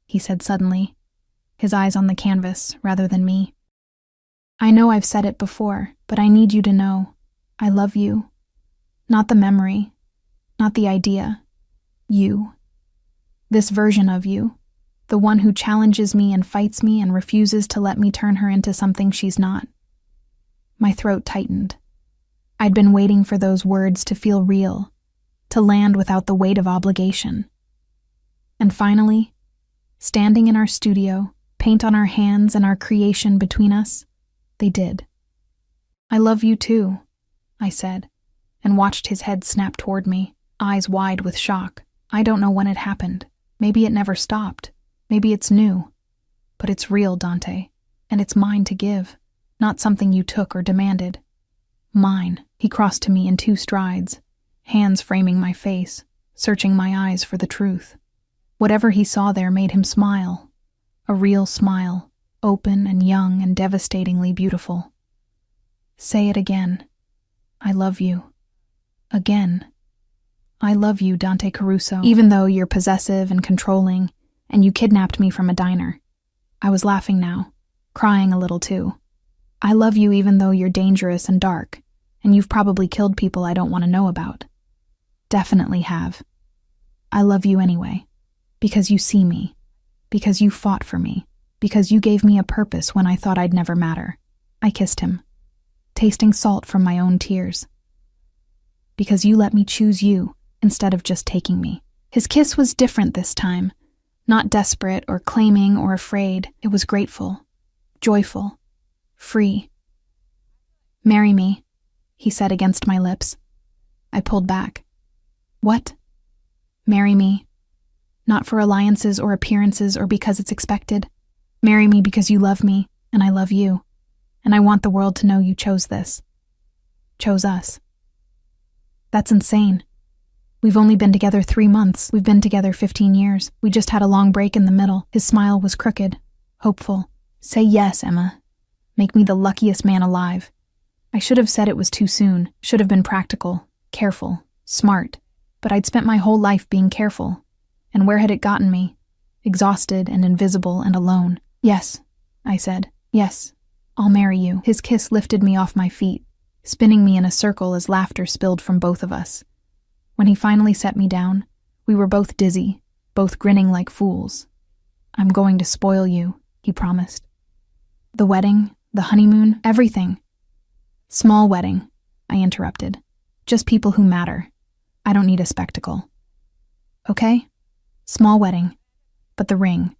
he said suddenly, his eyes on the canvas rather than me. "I know I've said it before, but I need you to know. I love you. Not the memory, not the idea. You. This version of you, the one who challenges me and fights me and refuses to let me turn her into something she's not." My throat tightened. I'd been waiting for those words to feel real, to land without the weight of obligation. And finally, standing in our studio, paint on our hands and our creation between us, they did. "I love you too," I said, and watched his head snap toward me, eyes wide with shock. I don't know when it happened. Maybe it never stopped. Maybe it's new. But it's real, Dante, and it's mine to give, not something you took or demanded. Mine. He crossed to me in 2 strides, hands framing my face, searching my eyes for the truth. Whatever he saw there made him smile. A real smile, open and young and devastatingly beautiful. "Say it again. I love you. Again. I love you, Dante Caruso, even though you're possessive and controlling, and you kidnapped me from a diner." I was laughing now, crying a little too. "I love you even though you're dangerous and dark, and you've probably killed people I don't want to know about. Definitely have. I love you anyway, because you see me, because you fought for me, because you gave me a purpose when I thought I'd never matter." I kissed him, tasting salt from my own tears. "Because you let me choose you instead of just taking me." His kiss was different this time, not desperate or claiming or afraid. It was grateful, joyful, free. "Marry me," he said against my lips. I pulled back. "What?" "Marry me. Not for alliances or appearances or because it's expected. Marry me because you love me, and I love you. And I want the world to know you chose this. Chose us." "That's insane. We've only been together 3 months. We've been together 15 years. We just had a long break in the middle." His smile was crooked, hopeful. "Say yes, Emma. Make me the luckiest man alive." I should have said it was too soon, should have been practical, careful, smart. But I'd spent my whole life being careful. And where had it gotten me? Exhausted and invisible and alone. "Yes," I said. "Yes, I'll marry you." His kiss lifted me off my feet, spinning me in a circle as laughter spilled from both of us. When he finally set me down, we were both dizzy, both grinning like fools. "I'm going to spoil you," he promised. "The wedding, the honeymoon, everything." "Small wedding," I interrupted. "Just people who matter. I don't need a spectacle." "Okay, small wedding. But the ring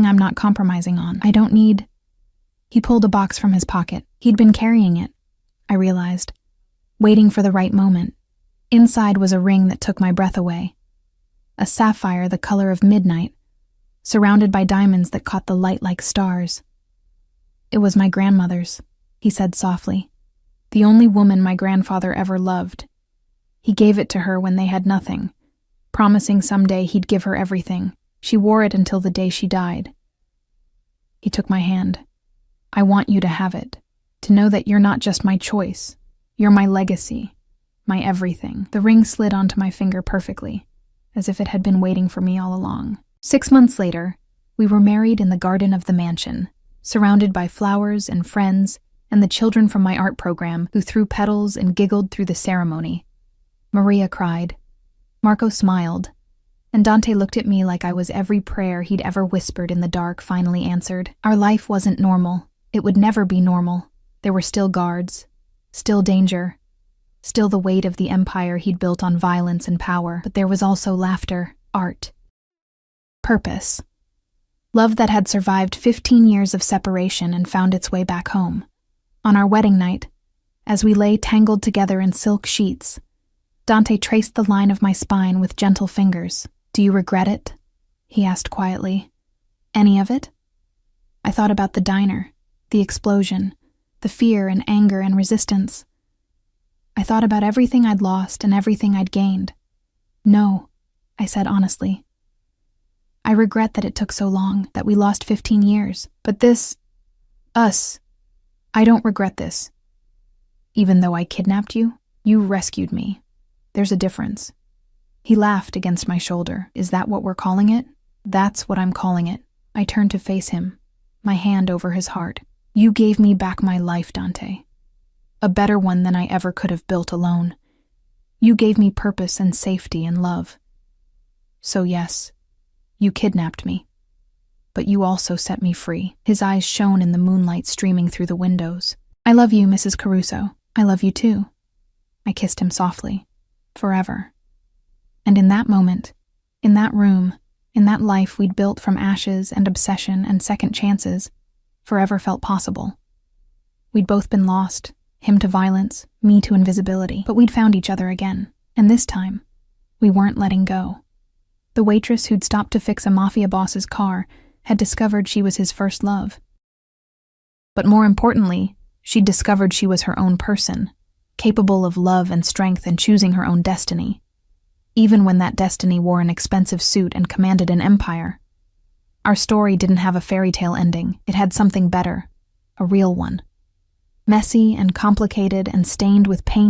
I'm not compromising on. I don't need..." He pulled a box from his pocket. He'd been carrying it, I realized, waiting for the right moment. Inside was a ring that took my breath away. A sapphire the color of midnight, surrounded by diamonds that caught the light like stars. "It was my grandmother's," he said softly. "The only woman my grandfather ever loved. He gave it to her when they had nothing, promising someday he'd give her everything. She wore it until the day she died." He took my hand. "I want you to have it, to know that you're not just my choice. You're my legacy, my everything." The ring slid onto my finger perfectly, as if it had been waiting for me all along. 6 months later, we were married in the garden of the mansion, surrounded by flowers and friends and the children from my art program who threw petals and giggled through the ceremony. Maria cried. Marco smiled, and Dante looked at me like I was every prayer he'd ever whispered in the dark finally answered. Our life wasn't normal. It would never be normal. There were still guards, still danger, still the weight of the empire he'd built on violence and power, but there was also laughter, art, purpose. Love that had survived 15 years of separation and found its way back home. On our wedding night, as we lay tangled together in silk sheets, Dante traced the line of my spine with gentle fingers. "Do you regret it?" he asked quietly. "Any of it?" I thought about the diner, the explosion, the fear and anger and resistance. I thought about everything I'd lost and everything I'd gained. "No," I said honestly. "I regret that it took so long, that we lost 15 years. But us, I don't regret this. Even though I kidnapped you, you rescued me. There's a difference." He laughed against my shoulder. "Is that what we're calling it?" "That's what I'm calling it." I turned to face him, my hand over his heart. "You gave me back my life, Dante. A better one than I ever could have built alone. You gave me purpose and safety and love. So yes, you kidnapped me. But you also set me free." His eyes shone in the moonlight streaming through the windows. "I love you, Mrs. Caruso. I love you too." I kissed him softly. Forever. And in that moment, in that room, in that life we'd built from ashes and obsession and second chances, forever felt possible. We'd both been lost, him to violence, me to invisibility, but we'd found each other again, and this time, we weren't letting go. The waitress who'd stopped to fix a mafia boss's car had discovered she was his first love. But more importantly, she'd discovered she was her own person, capable of love and strength and choosing her own destiny, even when that destiny wore an expensive suit and commanded an empire. Our story didn't have a fairy tale ending. It had something better, a real one. Messy and complicated and stained with pain